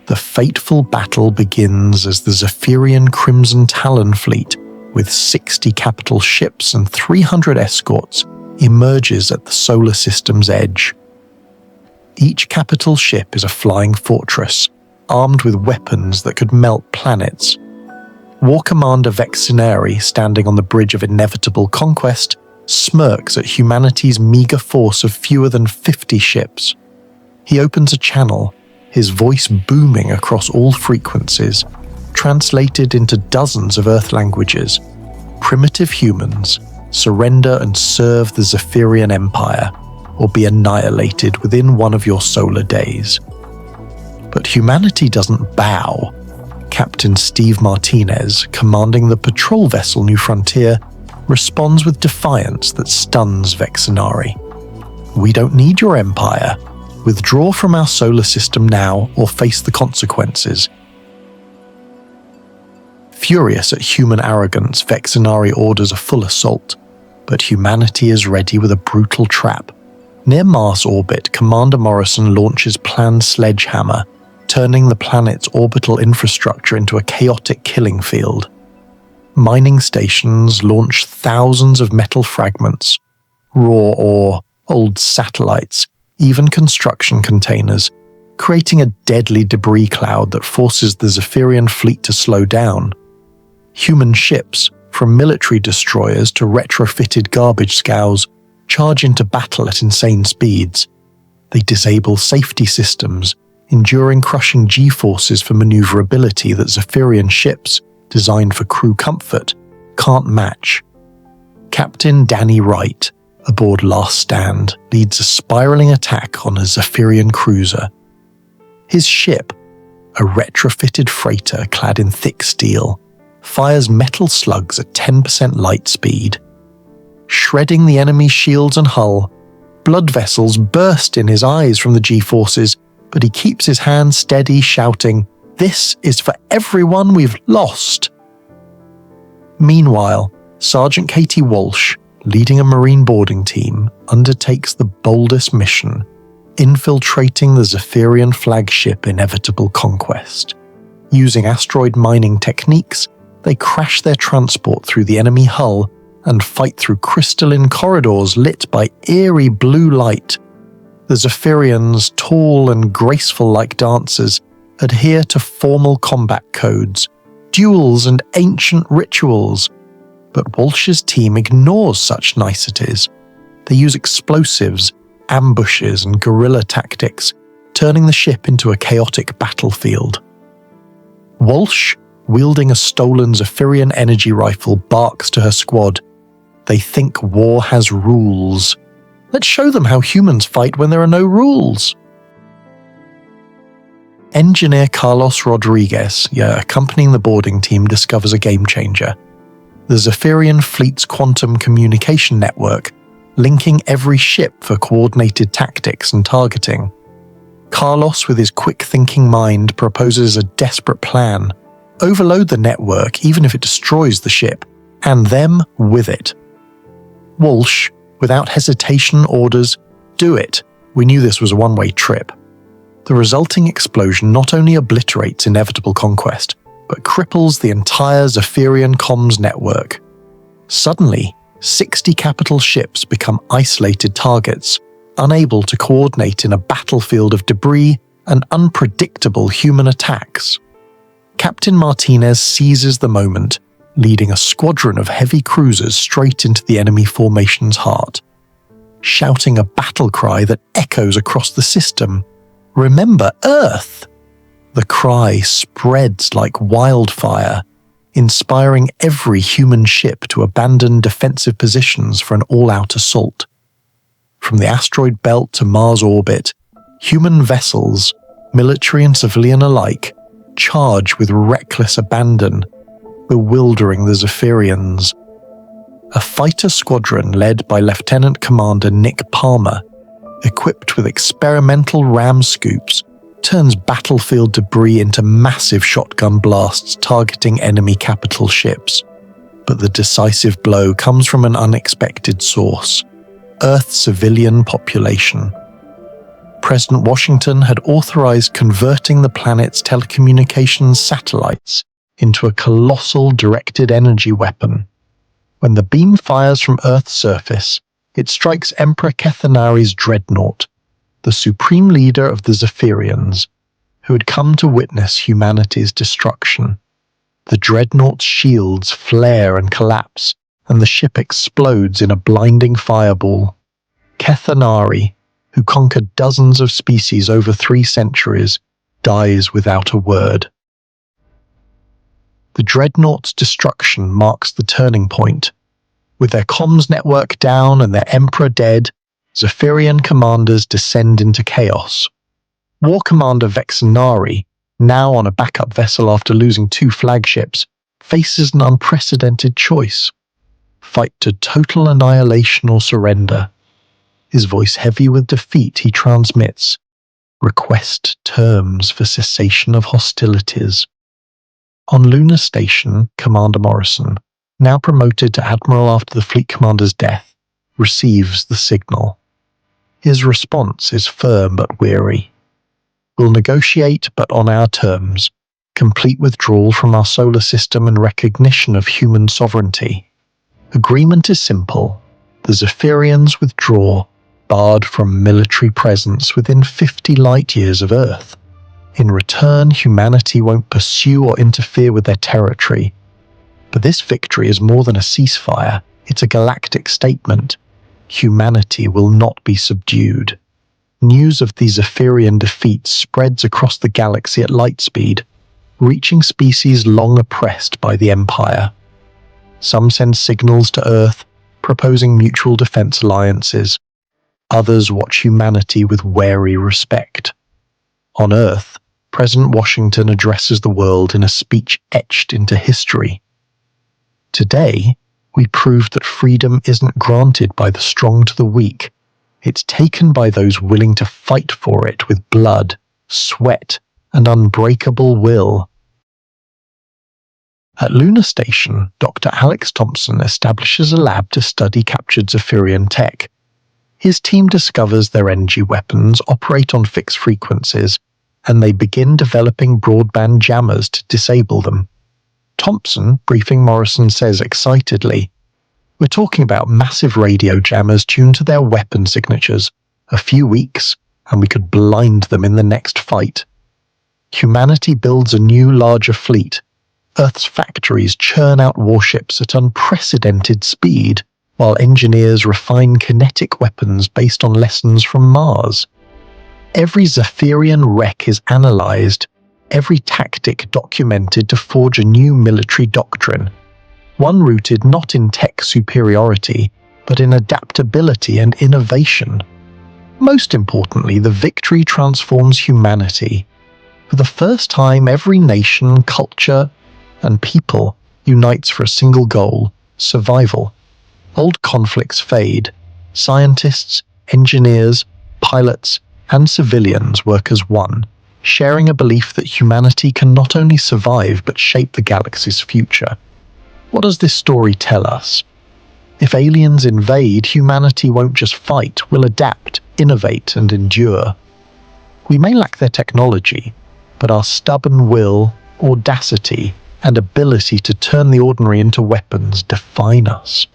The fateful battle begins as the Zephyrian Crimson Talon fleet, with 60 capital ships and 300 escorts, emerges at the solar system's edge. Each capital ship is a flying fortress, armed with weapons that could melt planets. War Commander Vexinari, standing on the bridge of inevitable conquest, smirks at humanity's meager force of fewer than 50 ships. He opens a channel, his voice booming across all frequencies, translated into dozens of Earth languages. Primitive humans, surrender and serve the Zephyrian Empire, or be annihilated within one of your solar days. But humanity doesn't bow. Captain Steve Martinez, commanding the patrol vessel New Frontier, responds with defiance that stuns Vexinari. We don't need your empire. Withdraw from our solar system now or face the consequences. Furious at human arrogance, Vexinari orders a full assault, but humanity is ready with a brutal trap. Near Mars orbit, Commander Morrison launches planned sledgehammer, turning the planet's orbital infrastructure into a chaotic killing field. Mining stations launch thousands of metal fragments, raw ore, old satellites, even construction containers, creating a deadly debris cloud that forces the Zephyrian fleet to slow down. Human ships, from military destroyers to retrofitted garbage scows, charge into battle at insane speeds. They disable safety systems, enduring crushing G-forces for maneuverability that Zephyrian ships, designed for crew comfort, can't match. Captain Danny Wright, aboard Last Stand, leads a spiraling attack on a Zephyrian cruiser. His ship, a retrofitted freighter clad in thick steel, fires metal slugs at 10% light speed. Shredding the enemy's shields and hull, blood vessels burst in his eyes from the G-forces, but he keeps his hands steady, shouting, "This is for everyone we've lost." Meanwhile, Sergeant Katie Walsh, leading a Marine boarding team, undertakes the boldest mission, infiltrating the Zephyrian flagship Inevitable Conquest. Using asteroid mining techniques, they crash their transport through the enemy hull and fight through crystalline corridors lit by eerie blue light. The Zephyrians, tall and graceful like dancers, adhere to formal combat codes, duels and ancient rituals. But Walsh's team ignores such niceties. They use explosives, ambushes and guerrilla tactics, turning the ship into a chaotic battlefield. Walsh, wielding a stolen Zephyrian energy rifle, barks to her squad. They think war has rules. Let's show them how humans fight when there are no rules. Engineer Carlos Rodriguez, accompanying the boarding team, discovers a game-changer. The Zephyrian fleet's quantum communication network, linking every ship for coordinated tactics and targeting. Carlos, with his quick-thinking mind, proposes a desperate plan. Overload the network, even if it destroys the ship, and them with it. Walsh, without hesitation, orders, "Do it. We knew this was a one-way trip." The resulting explosion not only obliterates inevitable conquest, but cripples the entire Zephyrian comms network. Suddenly, 60 capital ships become isolated targets, unable to coordinate in a battlefield of debris and unpredictable human attacks. Captain Martinez seizes the moment, leading a squadron of heavy cruisers straight into the enemy formation's heart. Shouting a battle cry that echoes across the system, "Remember Earth!" The cry spreads like wildfire, inspiring every human ship to abandon defensive positions for an all-out assault. From the asteroid belt to Mars orbit, human vessels, military and civilian alike, charge with reckless abandon, bewildering the Zephyrians. A fighter squadron led by Lieutenant Commander Nick Palmer, equipped with experimental ram scoops, turns battlefield debris into massive shotgun blasts targeting enemy capital ships. But the decisive blow comes from an unexpected source: Earth's civilian population. President Washington had authorized converting the planet's telecommunications satellites into a colossal directed energy weapon. When the beam fires from Earth's surface, it strikes Emperor Kethanari's dreadnought, the supreme leader of the Zephyrians, who had come to witness humanity's destruction. The dreadnought's shields flare and collapse, and the ship explodes in a blinding fireball. Kethanari, who conquered dozens of species over 3 centuries, dies without a word. The dreadnought's destruction marks the turning point. With their comms network down and their emperor dead, Zephyrian commanders descend into chaos. War Commander Vexenari, now on a backup vessel after losing 2 flagships, faces an unprecedented choice: fight to total annihilation or surrender. His voice heavy with defeat, he transmits, "Request terms for cessation of hostilities." On Lunar Station, Commander Morrison, now promoted to Admiral after the fleet commander's death, receives the signal. His response is firm but weary. "We'll negotiate, but on our terms. Complete withdrawal from our solar system and recognition of human sovereignty." Agreement is simple. The Zephyrians withdraw, barred from military presence within 50 light-years of Earth. In return, humanity won't pursue or interfere with their territory. But this victory is more than a ceasefire. It's a galactic statement. Humanity will not be subdued. News of the Zephyrian defeat spreads across the galaxy at light speed, reaching species long oppressed by the Empire. Some send signals to Earth, proposing mutual defense alliances. Others watch humanity with wary respect. On Earth, President Washington addresses the world in a speech etched into history. "Today, we proved that freedom isn't granted by the strong to the weak. It's taken by those willing to fight for it with blood, sweat, and unbreakable will." At Lunar Station, Dr. Alex Thompson establishes a lab to study captured Zephyrian tech. His team discovers their energy weapons operate on fixed frequencies, and they begin developing broadband jammers to disable them. Thompson, briefing Morrison, says excitedly, "We're talking about massive radio jammers tuned to their weapon signatures. A few weeks, and we could blind them in the next fight." Humanity builds a new, larger fleet. Earth's factories churn out warships at unprecedented speed. while engineers refine kinetic weapons based on lessons from Mars. Every Zephyrian wreck is analysed, every tactic documented to forge a new military doctrine, one rooted not in tech superiority, but in adaptability and innovation. Most importantly, the victory transforms humanity. For the first time, every nation, culture, and people unites for a single goal: survival. Old conflicts fade. Scientists, engineers, pilots, and civilians work as one, sharing a belief that humanity can not only survive but shape the galaxy's future. What does this story tell us? If aliens invade, humanity won't just fight, we'll adapt, innovate, and endure. We may lack their technology, but our stubborn will, audacity, and ability to turn the ordinary into weapons define us.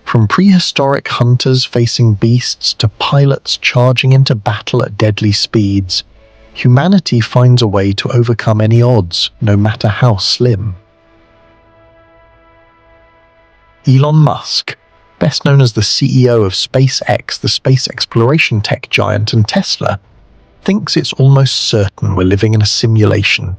From prehistoric hunters facing beasts to pilots charging into battle at deadly speeds, humanity finds a way to overcome any odds, no matter how slim. Elon Musk, best known as the CEO of SpaceX, the space exploration tech giant, and Tesla, thinks it's almost certain we're living in a simulation.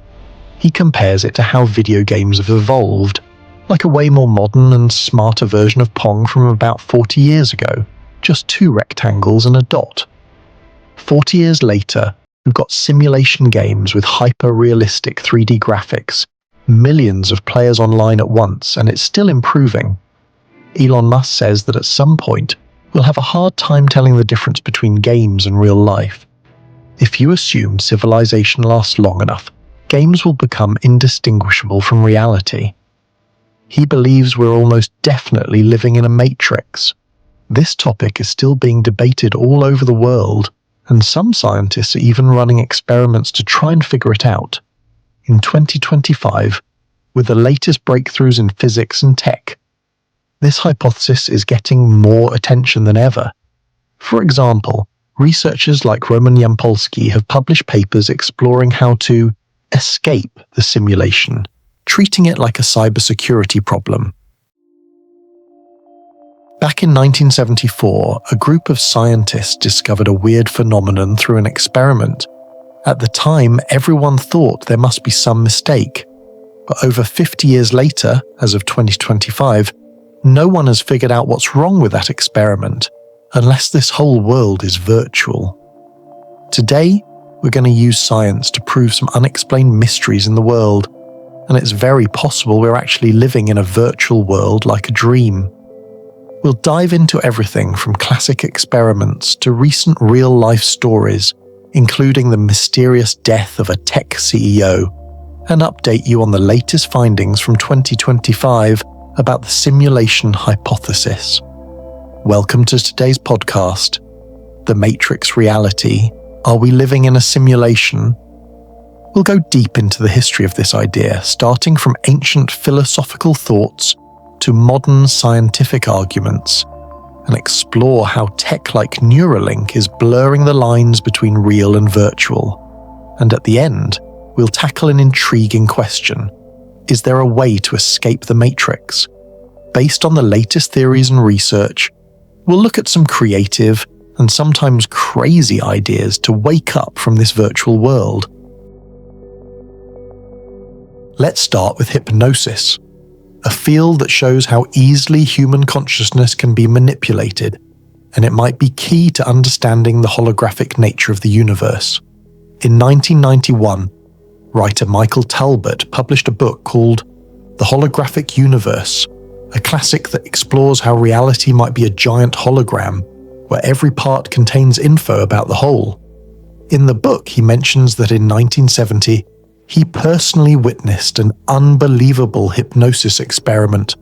He compares it to how video games have evolved, like a way more modern and smarter version of Pong from about 40 years ago, just 2 rectangles and a dot. 40 years later, we've got simulation games with hyper-realistic 3D graphics, millions of players online at once, and it's still improving. Elon Musk says that at some point, we'll have a hard time telling the difference between games and real life. If you assume civilization lasts long enough, games will become indistinguishable from reality. He believes we're almost definitely living in a matrix. This topic is still being debated all over the world, and some scientists are even running experiments to try and figure it out. In 2025, with the latest breakthroughs in physics and tech, this hypothesis is getting more attention than ever. For example, researchers like Roman Yampolsky have published papers exploring how to escape the simulation, treating it like a cybersecurity problem. Back in 1974, a group of scientists discovered a weird phenomenon through an experiment. At the time, everyone thought there must be some mistake. But over 50 years later, as of 2025, no one has figured out what's wrong with that experiment, unless this whole world is virtual. Today, we're going to use science to prove some unexplained mysteries in the world, and it's very possible we're actually living in a virtual world like a dream. We'll dive into everything from classic experiments to recent real-life stories, including the mysterious death of a tech CEO, and update you on the latest findings from 2025 about the simulation hypothesis. Welcome to today's podcast, The Matrix Reality. Are we living in a simulation? We'll go deep into the history of this idea, starting from ancient philosophical thoughts to modern scientific arguments, and explore how tech like Neuralink is blurring the lines between real and virtual. And at the end, we'll tackle an intriguing question. Is there a way to escape the Matrix? Based on the latest theories and research, we'll look at some creative and sometimes crazy ideas to wake up from this virtual world. Let's start with hypnosis, a field that shows how easily human consciousness can be manipulated, and it might be key to understanding the holographic nature of the universe. In 1991, writer Michael Talbot published a book called The Holographic Universe, a classic that explores how reality might be a giant hologram, where every part contains info about the whole. In the book, he mentions that in 1970, he personally witnessed an unbelievable hypnosis experiment.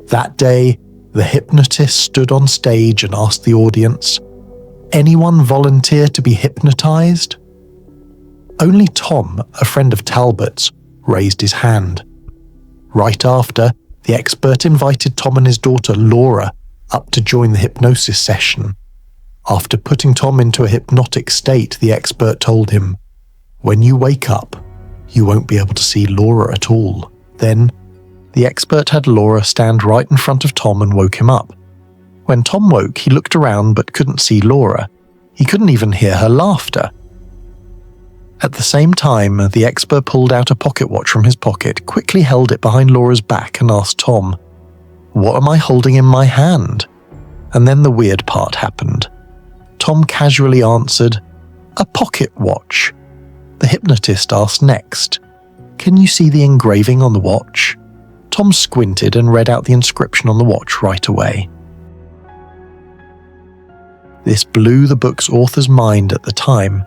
That day, the hypnotist stood on stage and asked the audience, "Anyone volunteer to be hypnotized?" Only Tom, a friend of Talbot's, raised his hand. Right after, the expert invited Tom and his daughter Laura up to join the hypnosis session. After putting Tom into a hypnotic state, the expert told him, "When you wake up, you won't be able to see Laura at all. Then, The expert had Laura stand right in front of Tom and woke him up. When Tom woke, he looked around but couldn't see Laura. He couldn't even hear her laughter. At the same time, the expert pulled out a pocket watch from his pocket, quickly held it behind Laura's back and asked Tom, "What am I holding in my hand?" And then the weird part happened. Tom casually answered, "A pocket watch." The hypnotist asked next, "Can you see the engraving on the watch?" Tom squinted and read out the inscription on the watch right away. This blew the book's author's mind at the time.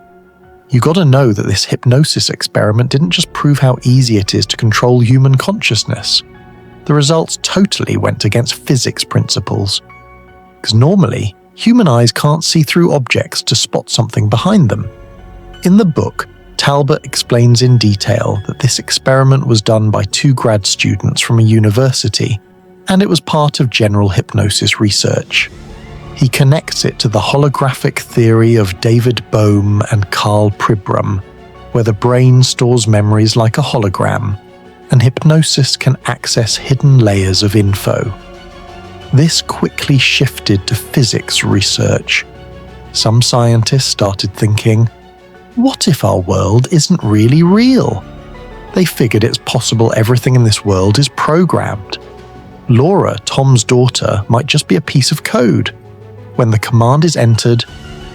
You gotta know that this hypnosis experiment didn't just prove how easy it is to control human consciousness. The results totally went against physics principles. Because normally, human eyes can't see through objects to spot something behind them. In the book, Talbot explains in detail that this experiment was done by 2 grad students from a university, and it was part of general hypnosis research. He connects it to the holographic theory of David Bohm and Carl Pribram, where the brain stores memories like a hologram, and hypnosis can access hidden layers of info. This quickly shifted to physics research. Some scientists started thinking, what if our world isn't really real? They figured it's possible everything in this world is programmed. Laura, Tom's daughter, might just be a piece of code. When the command is entered,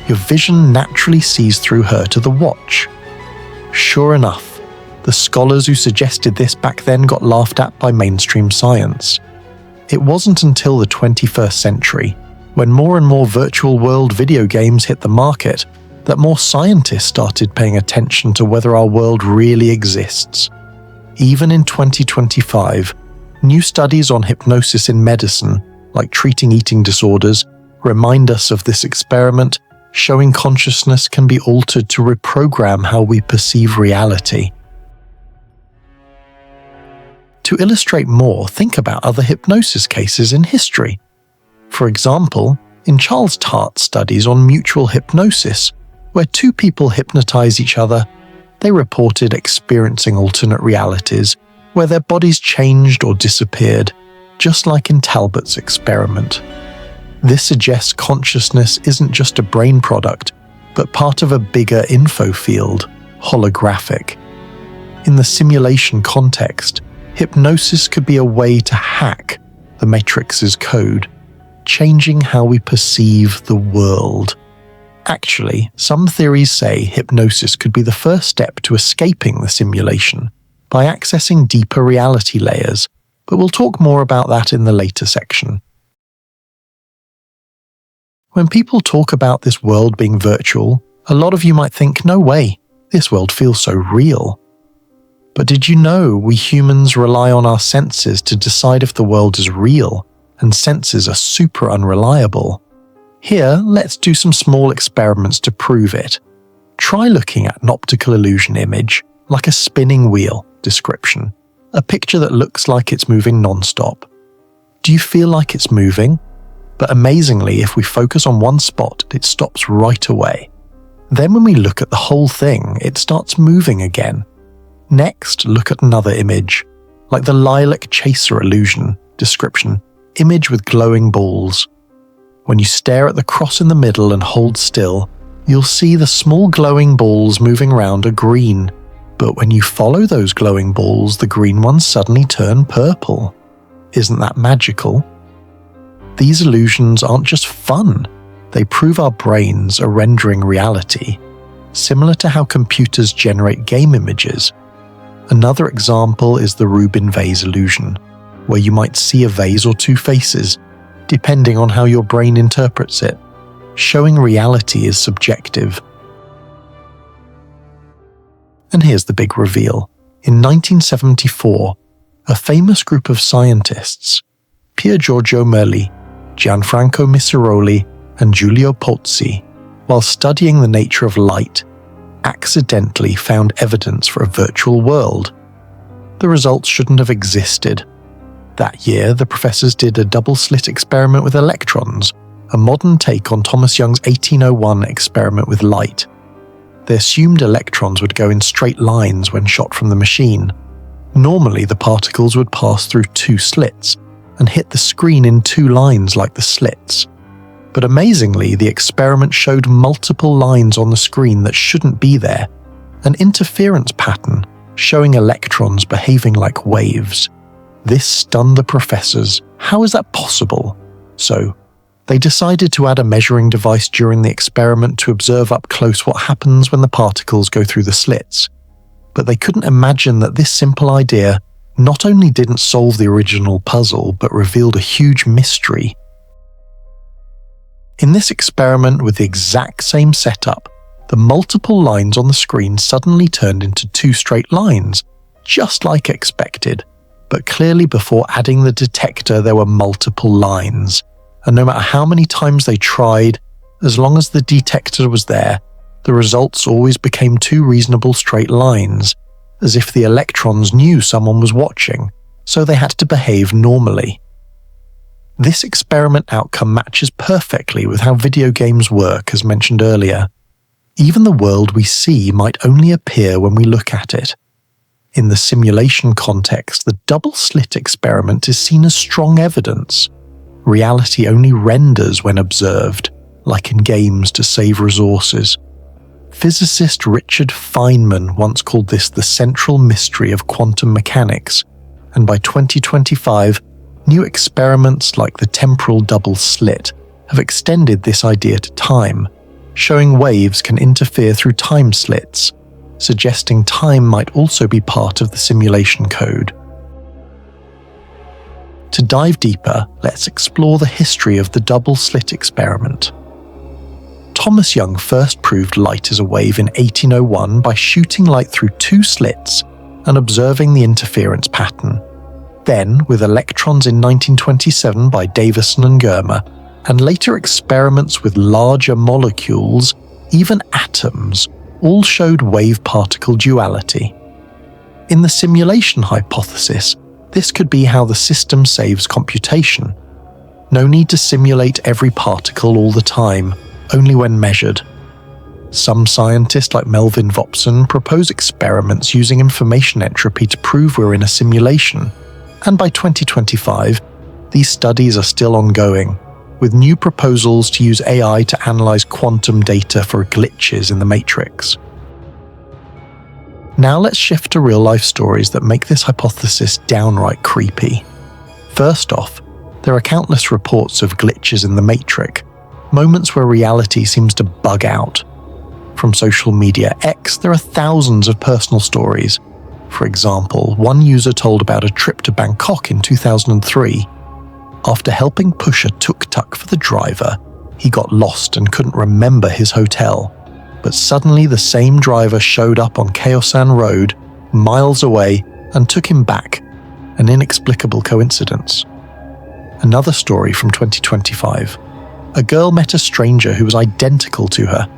your vision naturally sees through her to the watch. Sure enough, the scholars who suggested this back then got laughed at by mainstream science. It wasn't until the 21st century, when more and more virtual world video games hit the market, that more scientists started paying attention to whether our world really exists. Even in 2025, new studies on hypnosis in medicine, like treating eating disorders, remind us of this experiment, showing consciousness can be altered to reprogram how we perceive reality. To illustrate more, think about other hypnosis cases in history. For example, in Charles Tart's studies on mutual hypnosis, where 2 people hypnotize each other, they reported experiencing alternate realities, where their bodies changed or disappeared, just like in Talbot's experiment. This suggests consciousness isn't just a brain product, but part of a bigger info field, holographic. In the simulation context, hypnosis could be a way to hack the Matrix's code, changing how we perceive the world. Actually, some theories say hypnosis could be the first step to escaping the simulation by accessing deeper reality layers, but we'll talk more about that in the later section. When people talk about this world being virtual, a lot of you might think, no way, this world feels so real. But did you know we humans rely on our senses to decide if the world is real, and senses are super unreliable? Here, let's do some small experiments to prove it. Try looking at an optical illusion image, like a spinning wheel description, a picture that looks like it's moving non-stop. Do you feel like it's moving? But amazingly, if we focus on one spot, it stops right away. Then when we look at the whole thing, it starts moving again. Next, look at another image, like the lilac chaser illusion description, image with glowing balls. When you stare at the cross in the middle and hold still, you'll see the small glowing balls moving around are green. But when you follow those glowing balls, the green ones suddenly turn purple. Isn't that magical? These illusions aren't just fun, they prove our brains are rendering reality, similar to how computers generate game images. Another example is the Rubin vase illusion, where you might see a vase or 2 faces, depending on how your brain interprets it. Showing reality is subjective. And here's the big reveal. In 1974, a famous group of scientists, Pier Giorgio Merli, Gianfranco Misiroli, and Giulio Pozzi, while studying the nature of light, accidentally found evidence for a virtual world. The results shouldn't have existed. That year, the professors did a double-slit experiment with electrons, a modern take on Thomas Young's 1801 experiment with light. They assumed electrons would go in straight lines when shot from the machine. Normally, the particles would pass through two slits and hit the screen in two lines like the slits. But amazingly, the experiment showed multiple lines on the screen that shouldn't be there, an interference pattern showing electrons behaving like waves. This stunned the professors. How is that possible? So, they decided to add a measuring device during the experiment to observe up close what happens when the particles go through the slits. But they couldn't imagine that this simple idea not only didn't solve the original puzzle, but revealed a huge mystery. In this experiment with the exact same setup, the multiple lines on the screen suddenly turned into two straight lines, just like expected. But clearly before adding the detector there were multiple lines, and no matter how many times they tried, as long as the detector was there, the results always became two reasonable straight lines, as if the electrons knew someone was watching, so they had to behave normally. This experiment outcome matches perfectly with how video games work, as mentioned earlier. Even the world we see might only appear when we look at it. In the simulation context, the double-slit experiment is seen as strong evidence. Reality only renders when observed, like in games to save resources. Physicist Richard Feynman once called this the central mystery of quantum mechanics, and by 2025, new experiments like the temporal double slit have extended this idea to time, showing waves can interfere through time slits, suggesting time might also be part of the simulation code. To dive deeper, let's explore the history of the double slit experiment. Thomas Young first proved light as a wave in 1801 by shooting light through two slits and observing the interference pattern. Then, with electrons in 1927 by Davison and Germer, and later experiments with larger molecules, even atoms, all showed wave-particle duality. In the simulation hypothesis, this could be how the system saves computation. No need to simulate every particle all the time, only when measured. Some scientists like Melvin Vopson propose experiments using information entropy to prove we're in a simulation, and by 2025, these studies are still ongoing, with new proposals to use AI to analyze quantum data for glitches in the matrix. Now let's shift to real-life stories that make this hypothesis downright creepy. First off, there are countless reports of glitches in the matrix, moments where reality seems to bug out. From social media X, there are thousands of personal stories. For example, one user told about a trip to Bangkok in 2003. After helping push a tuk-tuk for the driver, he got lost and couldn't remember his hotel. But suddenly the same driver showed up on Khaosan Road, miles away, and took him back. An inexplicable coincidence. Another story from 2025. A girl met a stranger who was identical to her.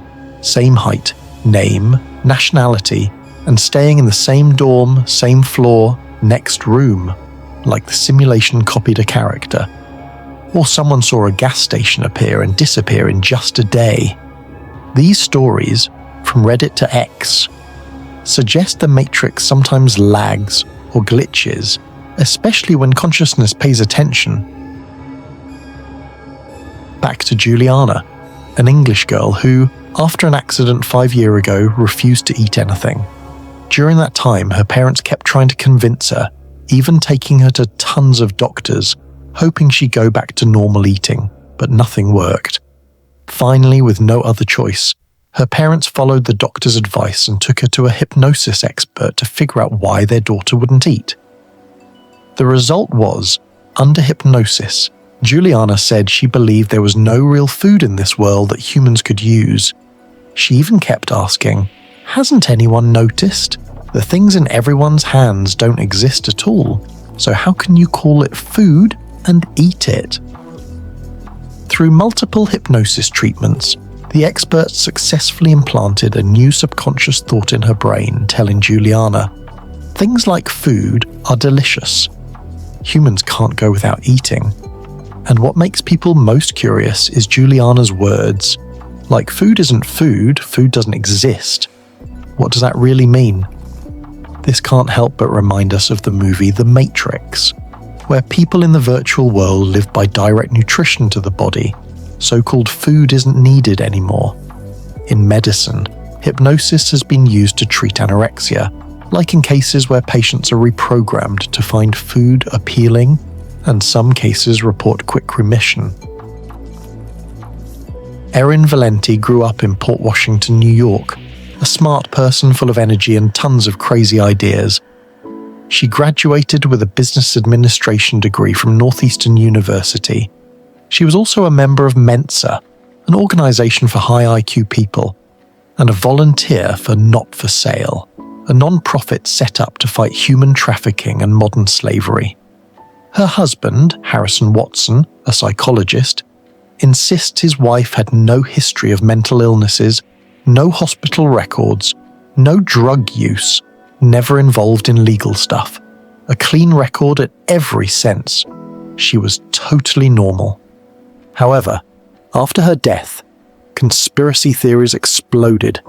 Same height, name, nationality, and staying in the same dorm, same floor, next room, like the simulation copied a character. Or someone saw a gas station appear and disappear in just a day. These stories, from Reddit to X, suggest the matrix sometimes lags or glitches, especially when consciousness pays attention. Back to Juliana, an English girl who, after an accident 5 years ago, refused to eat anything. During that time, her parents kept trying to convince her, even taking her to tons of doctors, hoping she'd go back to normal eating, but nothing worked. Finally, with no other choice, her parents followed the doctor's advice and took her to a hypnosis expert to figure out why their daughter wouldn't eat. The result was, under hypnosis, Juliana said she believed there was no real food in this world that humans could use. She even kept asking, "Hasn't anyone noticed? The things in everyone's hands don't exist at all, so how can you call it food and eat it?" Through multiple hypnosis treatments, the experts successfully implanted a new subconscious thought in her brain, telling Juliana, "Things like food are delicious. Humans can't go without eating." And what makes people most curious is Juliana's words. Like food isn't food, food doesn't exist. What does that really mean? This can't help but remind us of the movie The Matrix, where people in the virtual world live by direct nutrition to the body. So-called food isn't needed anymore. In medicine, hypnosis has been used to treat anorexia, like in cases where patients are reprogrammed to find food appealing, and some cases report quick remission. Erin Valenti grew up in Port Washington, New York, a smart person full of energy and tons of crazy ideas. She graduated with a business administration degree from Northeastern University. She was also a member of Mensa, an organization for high IQ people, and a volunteer for Not for Sale, a non-profit set up to fight human trafficking and modern slavery. Her husband, Harrison Watson, a psychologist, insists his wife had no history of mental illnesses, no hospital records, no drug use, never involved in legal stuff, a clean record at every sense. She was totally normal. However, after her death, conspiracy theories exploded.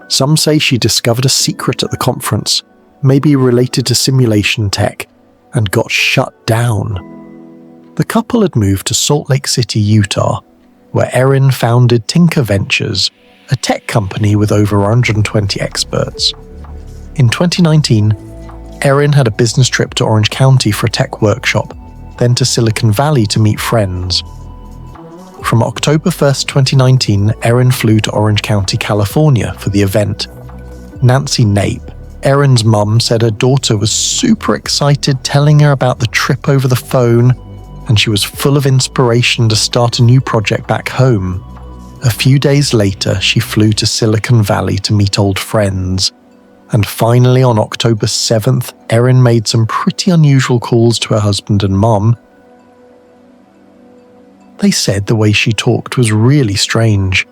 Some say she discovered a secret at the conference, maybe related to simulation tech, and got shut down. The couple had moved to Salt Lake City, Utah, where Erin founded Tinker Ventures, a tech company with over 120 experts. In 2019, Erin had a business trip to Orange County for a tech workshop, then to Silicon Valley to meet friends. From October 1st, 2019, Erin flew to Orange County, California for the event. Nancy Nape, Erin's mum, said her daughter was super excited telling her about the trip over the phone, and she was full of inspiration to start a new project back home. A few days later, she flew to Silicon Valley to meet old friends. And finally, on October 7th, Erin made some pretty unusual calls to her husband and mum. They said the way she talked was really strange.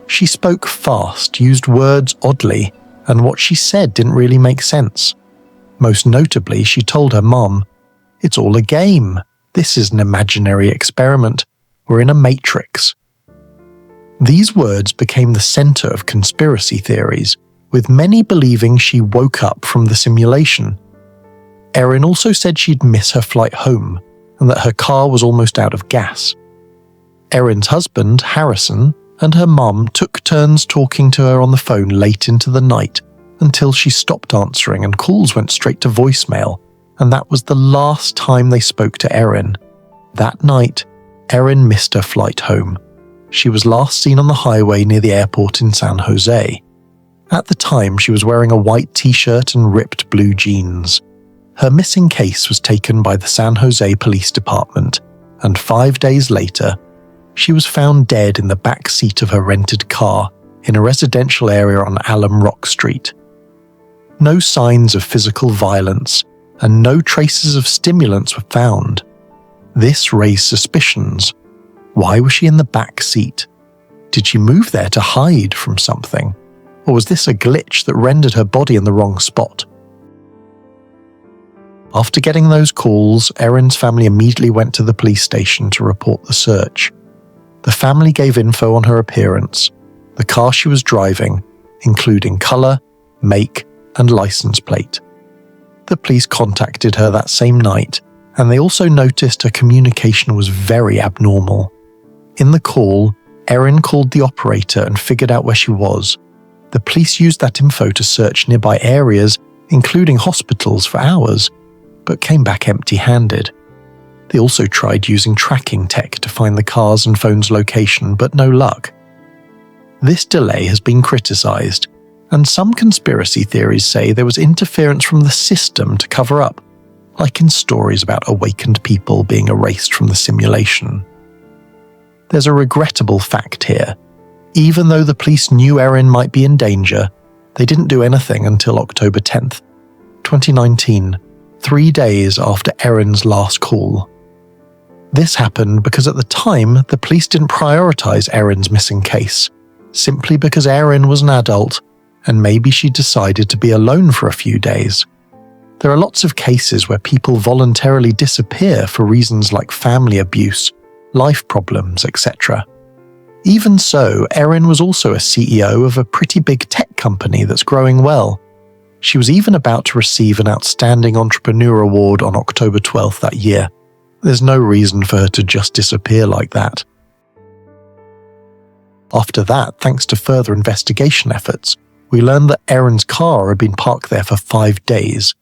She spoke fast, used words oddly, and what she said didn't really make sense. Most notably, she told her mum, "It's all a game. This is an imaginary experiment. We're in a matrix." These words became the center of conspiracy theories, with many believing she woke up from the simulation. Erin also said she'd miss her flight home, and that her car was almost out of gas. Erin's husband, Harrison, and her mum took turns talking to her on the phone late into the night until she stopped answering and calls went straight to voicemail, and that was the last time they spoke to Erin. That night, Erin missed her flight home. She was last seen on the highway near the airport in San Jose. At the time, she was wearing a white t-shirt and ripped blue jeans. Her missing case was taken by the San Jose Police Department, and 5 days later, she was found dead in the back seat of her rented car in a residential area on Alum Rock Street. No signs of physical violence and no traces of stimulants were found. This raised suspicions. Why was she in the back seat? Did she move there to hide from something? Or was this a glitch that rendered her body in the wrong spot? After getting those calls, Erin's family immediately went to the police station to report the search. The family gave info on her appearance, the car she was driving, including color, make, and license plate. The police contacted her that same night, and they also noticed her communication was very abnormal. In the call, Erin called the operator and figured out where she was. The police used that info to search nearby areas, including hospitals, for hours, but came back empty-handed. They also tried using tracking tech to find the car's and phone's location, but no luck. This delay has been criticized, and some conspiracy theories say there was interference from the system to cover up, like in stories about awakened people being erased from the simulation. There's a regrettable fact here. Even though the police knew Erin might be in danger, they didn't do anything until October 10th, 2019, 3 days after Erin's last call. This happened because at the time, the police didn't prioritize Erin's missing case, simply because Erin was an adult and maybe she decided to be alone for a few days. There are lots of cases where people voluntarily disappear for reasons like family abuse, life problems, etc. Even so, Erin was also a CEO of a pretty big tech company that's growing well. She was even about to receive an Outstanding Entrepreneur Award on October 12th that year. There's no reason for her to just disappear like that. After that, thanks to further investigation efforts, we learned that Erin's car had been parked there for 5 days,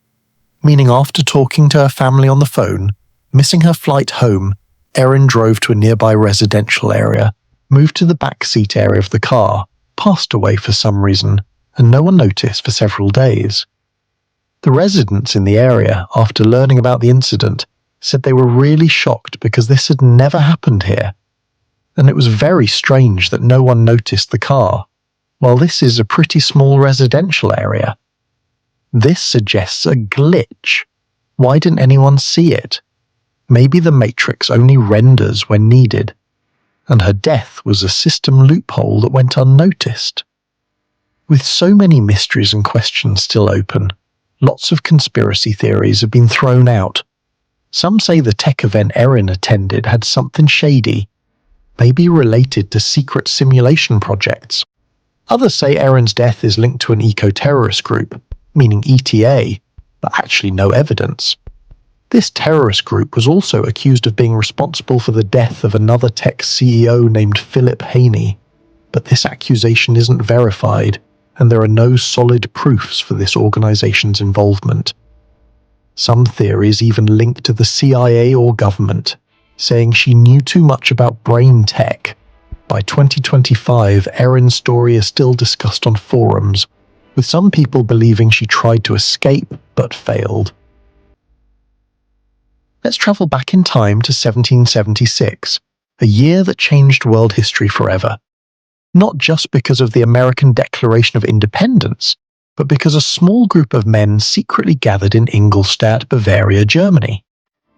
meaning after talking to her family on the phone, missing her flight home, Erin drove to a nearby residential area, moved to the back seat area of the car, passed away for some reason, and no one noticed for several days. The residents in the area, after learning about the incident, said they were really shocked because this had never happened here, and it was very strange that no one noticed the car, while this is a pretty small residential area. This suggests a glitch. Why didn't anyone see it? Maybe the Matrix only renders when needed, and her death was a system loophole that went unnoticed. With so many mysteries and questions still open, lots of conspiracy theories have been thrown out. Some say the tech event Erin attended had something shady, maybe related to secret simulation projects. Others say Erin's death is linked to an eco-terrorist group, meaning ETA, but actually no evidence. This terrorist group was also accused of being responsible for the death of another tech CEO named Philip Haney, but this accusation isn't verified, and there are no solid proofs for this organization's involvement. Some theories even link to the CIA or government, saying she knew too much about brain tech. By 2025, Erin's story is still discussed on forums, with some people believing she tried to escape but failed. Let's travel back in time to 1776, a year that changed world history forever. Not just because of the American Declaration of Independence, but because a small group of men secretly gathered in Ingolstadt, Bavaria, Germany.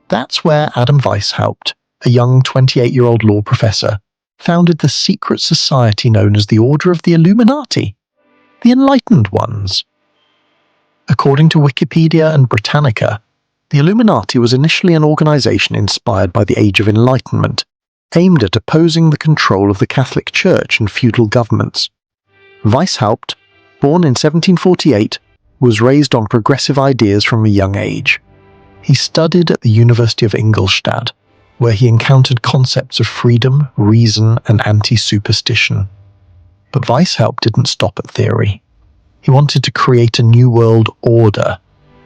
That's where Adam Weishaupt, a young 28-year-old law professor, founded the secret society known as the Order of the Illuminati, the Enlightened Ones. According to Wikipedia and Britannica, the Illuminati was initially an organization inspired by the Age of Enlightenment, aimed at opposing the control of the Catholic Church and feudal governments. Weishaupt, born in 1748, was raised on progressive ideas from a young age. He studied at the University of Ingolstadt, where he encountered concepts of freedom, reason, and anti-superstition. But Weishaupt didn't stop at theory. He wanted to create a new world order,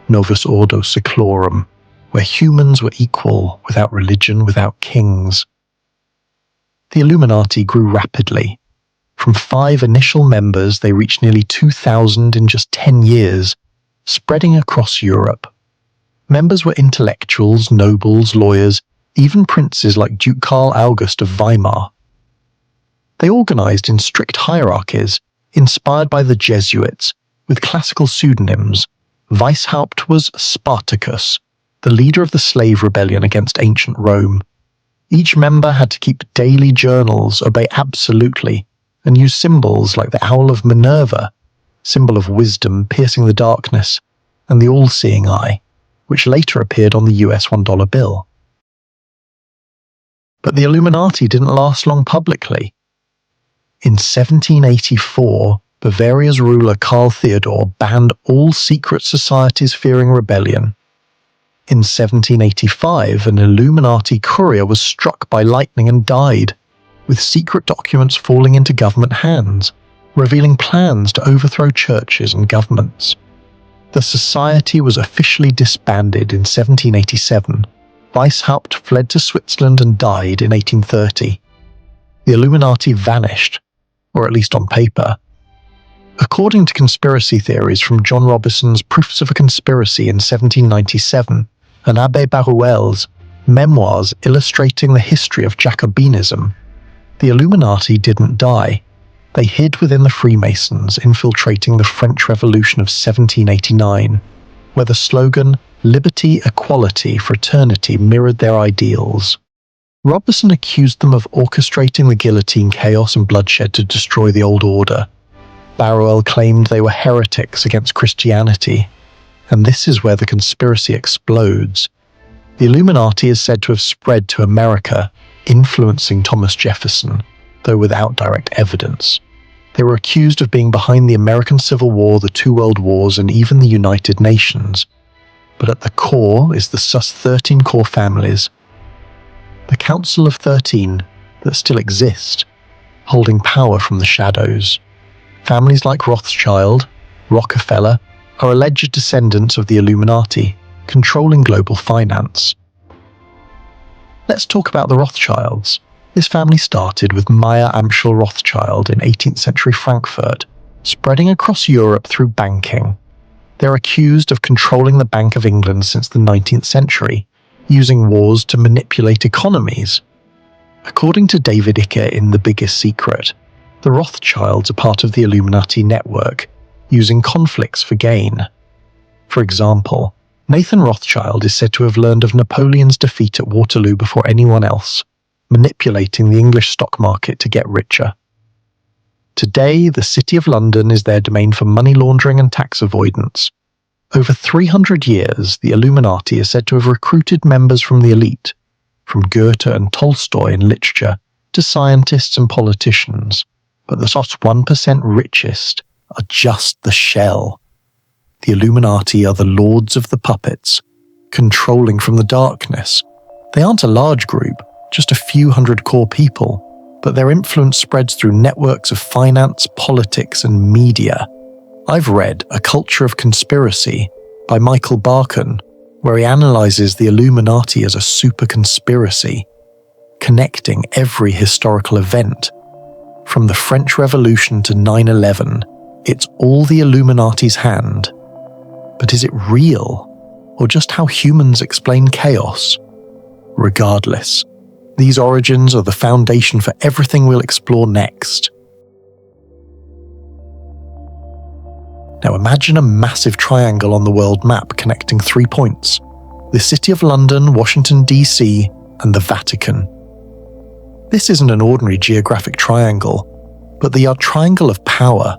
Novus Ordo Seclorum, where humans were equal, without religion, without kings. The Illuminati grew rapidly. From 5 initial members, they reached nearly 2,000 in just 10 years, spreading across Europe. Members were intellectuals, nobles, lawyers, even princes like Duke Karl August of Weimar. They organized in strict hierarchies, inspired by the Jesuits, with classical pseudonyms. Weishaupt was Spartacus, the leader of the slave rebellion against ancient Rome. Each member had to keep daily journals, obey absolutely, and use symbols like the Owl of Minerva, symbol of wisdom piercing the darkness, and the all-seeing eye, which later appeared on the US $1 bill. But the Illuminati didn't last long publicly. In 1784, Bavaria's ruler Karl Theodor banned all secret societies fearing rebellion. In 1785, an Illuminati courier was struck by lightning and died, with secret documents falling into government hands, revealing plans to overthrow churches and governments. The society was officially disbanded in 1787. Weishaupt fled to Switzerland and died in 1830. The Illuminati vanished, or at least on paper. According to conspiracy theories from John Robinson's Proofs of a Conspiracy in 1797, and Abbé Baruel's memoirs illustrating the history of Jacobinism, the Illuminati didn't die. They hid within the Freemasons, infiltrating the French Revolution of 1789, where the slogan "Liberty, Equality, Fraternity" mirrored their ideals. Robinson accused them of orchestrating the guillotine chaos and bloodshed to destroy the old order. Baruel claimed they were heretics against Christianity, and this is where the conspiracy explodes. The Illuminati is said to have spread to America, influencing Thomas Jefferson, though without direct evidence. They were accused of being behind the American Civil War, the two World Wars, and even the United Nations. But at the core is the sus 13 core families. The Council of 13 that still exist, holding power from the shadows. Families like Rothschild, Rockefeller, are alleged descendants of the Illuminati, controlling global finance. Let's talk about the Rothschilds. This family started with Meyer Amschel Rothschild in 18th century Frankfurt, spreading across Europe through banking. They're accused of controlling the Bank of England since the 19th century, using wars to manipulate economies. According to David Icke in The Biggest Secret, the Rothschilds are part of the Illuminati network, using conflicts for gain. For example, Nathan Rothschild is said to have learned of Napoleon's defeat at Waterloo before anyone else, manipulating the English stock market to get richer. Today, the City of London is their domain for money laundering and tax avoidance. Over 300 years, the Illuminati is said to have recruited members from the elite, from Goethe and Tolstoy in literature to scientists and politicians, but the top 1% richest are just the shell. The Illuminati are the lords of the puppets, controlling from the darkness. They aren't a large group, just a few hundred core people, but their influence spreads through networks of finance, politics, and media. I've read A Culture of Conspiracy by Michael Barkan, where he analyzes the Illuminati as a super conspiracy, connecting every historical event. From the French Revolution to 9/11, it's all the Illuminati's hand. But is it real, or just how humans explain chaos? Regardless, these origins are the foundation for everything we'll explore next. Now imagine a massive triangle on the world map connecting 3 points: the City of London, Washington DC, and the Vatican. This isn't an ordinary geographic triangle, but the triangle of power.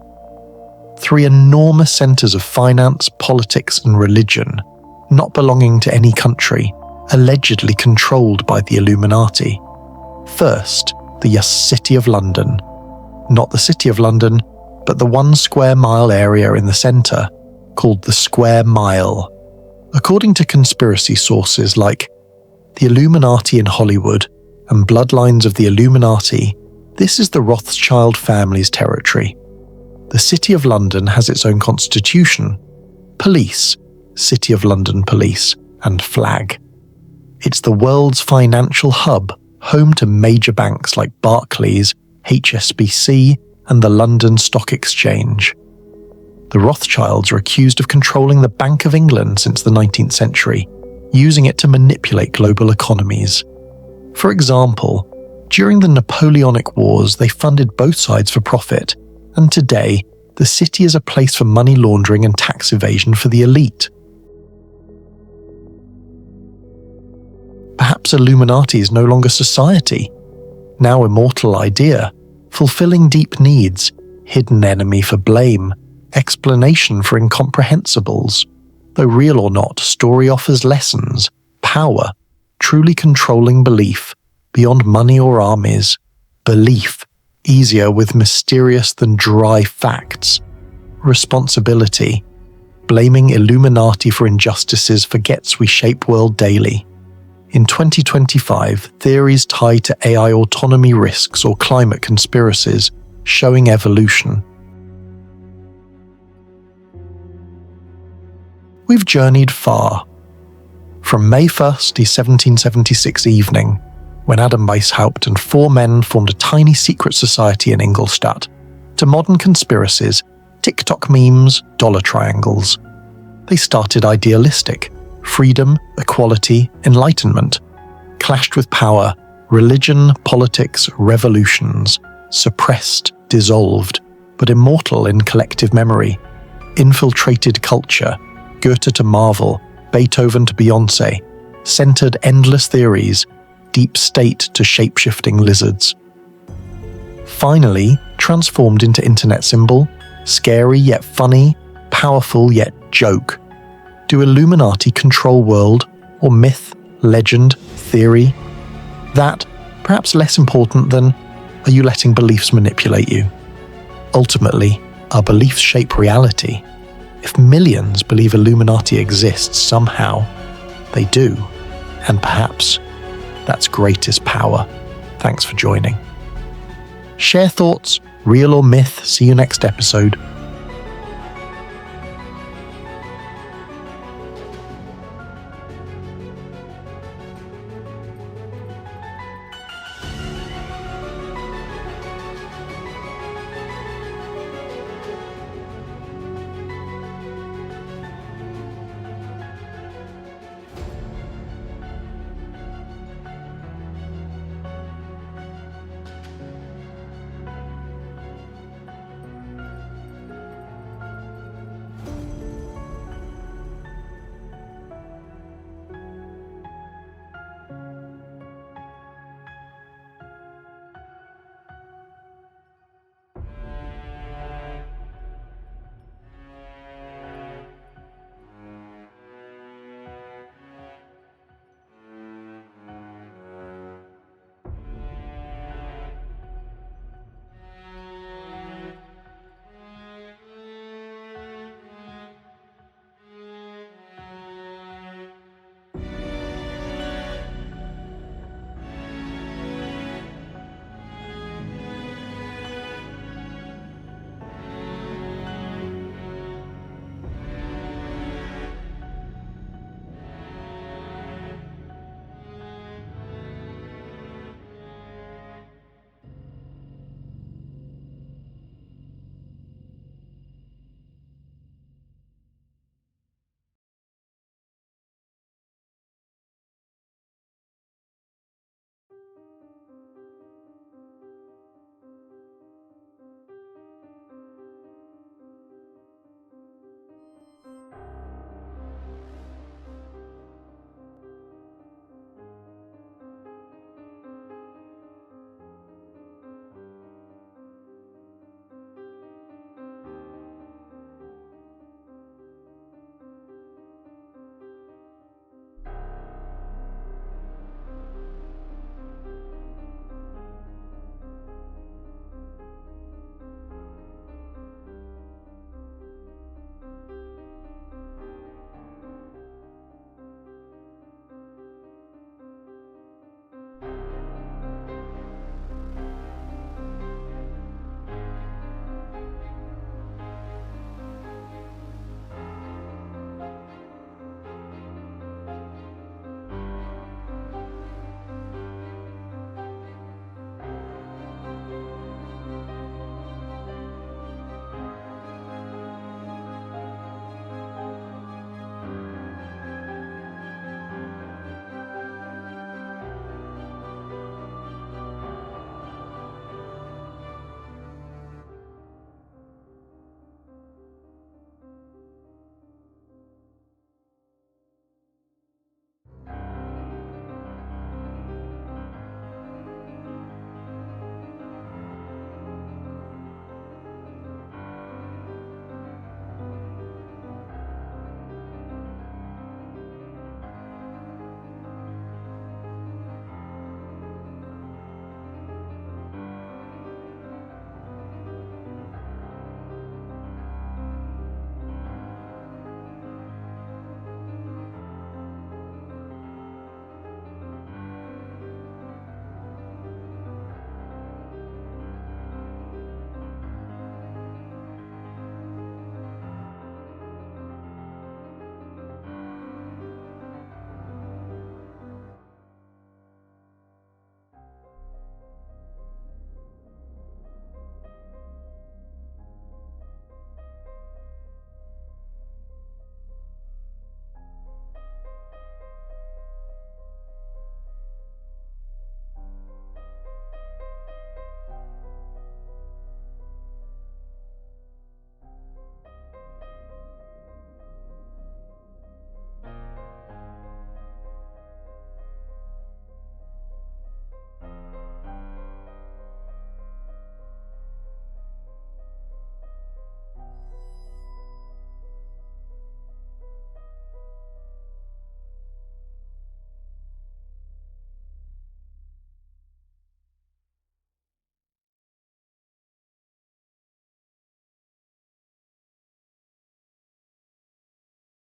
3 enormous centres of finance, politics, and religion, not belonging to any country, allegedly controlled by the Illuminati. First, the City of London. Not the City of London, but the 1 square mile area in the centre, called the Square Mile. According to conspiracy sources like the Illuminati in Hollywood and Bloodlines of the Illuminati, this is the Rothschild family's territory. The City of London has its own constitution, police, City of London Police, and flag. It's the world's financial hub, home to major banks like Barclays, HSBC, and the London Stock Exchange. The Rothschilds are accused of controlling the Bank of England since the 19th century, using it to manipulate global economies. For example, during the Napoleonic Wars, they funded both sides for profit, and today, the city is a place for money laundering and tax evasion for the elite. Perhaps Illuminati is no longer society, now immortal idea, fulfilling deep needs, hidden enemy for blame, explanation for incomprehensibles. Though real or not, story offers lessons, power, truly controlling belief, beyond money or armies. Belief, easier with mysterious than dry facts. Responsibility, blaming Illuminati for injustices forgets we shape world daily. In 2025, theories tied to AI autonomy risks or climate conspiracies showing evolution. We've journeyed far. From May 1st, 1776 evening, when Adam Weishaupt and 4 men formed a tiny secret society in Ingolstadt, to modern conspiracies, TikTok memes, dollar triangles. They started idealistic: freedom, equality, enlightenment, clashed with power, religion, politics, revolutions, suppressed, dissolved, but immortal in collective memory, infiltrated culture, Goethe to Marvel, Beethoven to Beyoncé, centered endless theories, deep state to shape-shifting lizards. Finally, transformed into internet symbol, scary yet funny, powerful yet joke. Do Illuminati control world, or myth, legend, theory? That, perhaps less important than, are you letting beliefs manipulate you? Ultimately, our beliefs shape reality. If millions believe Illuminati exists somehow, they do. And perhaps that's greatest power. Thanks for joining. Share thoughts, real or myth. See you next episode.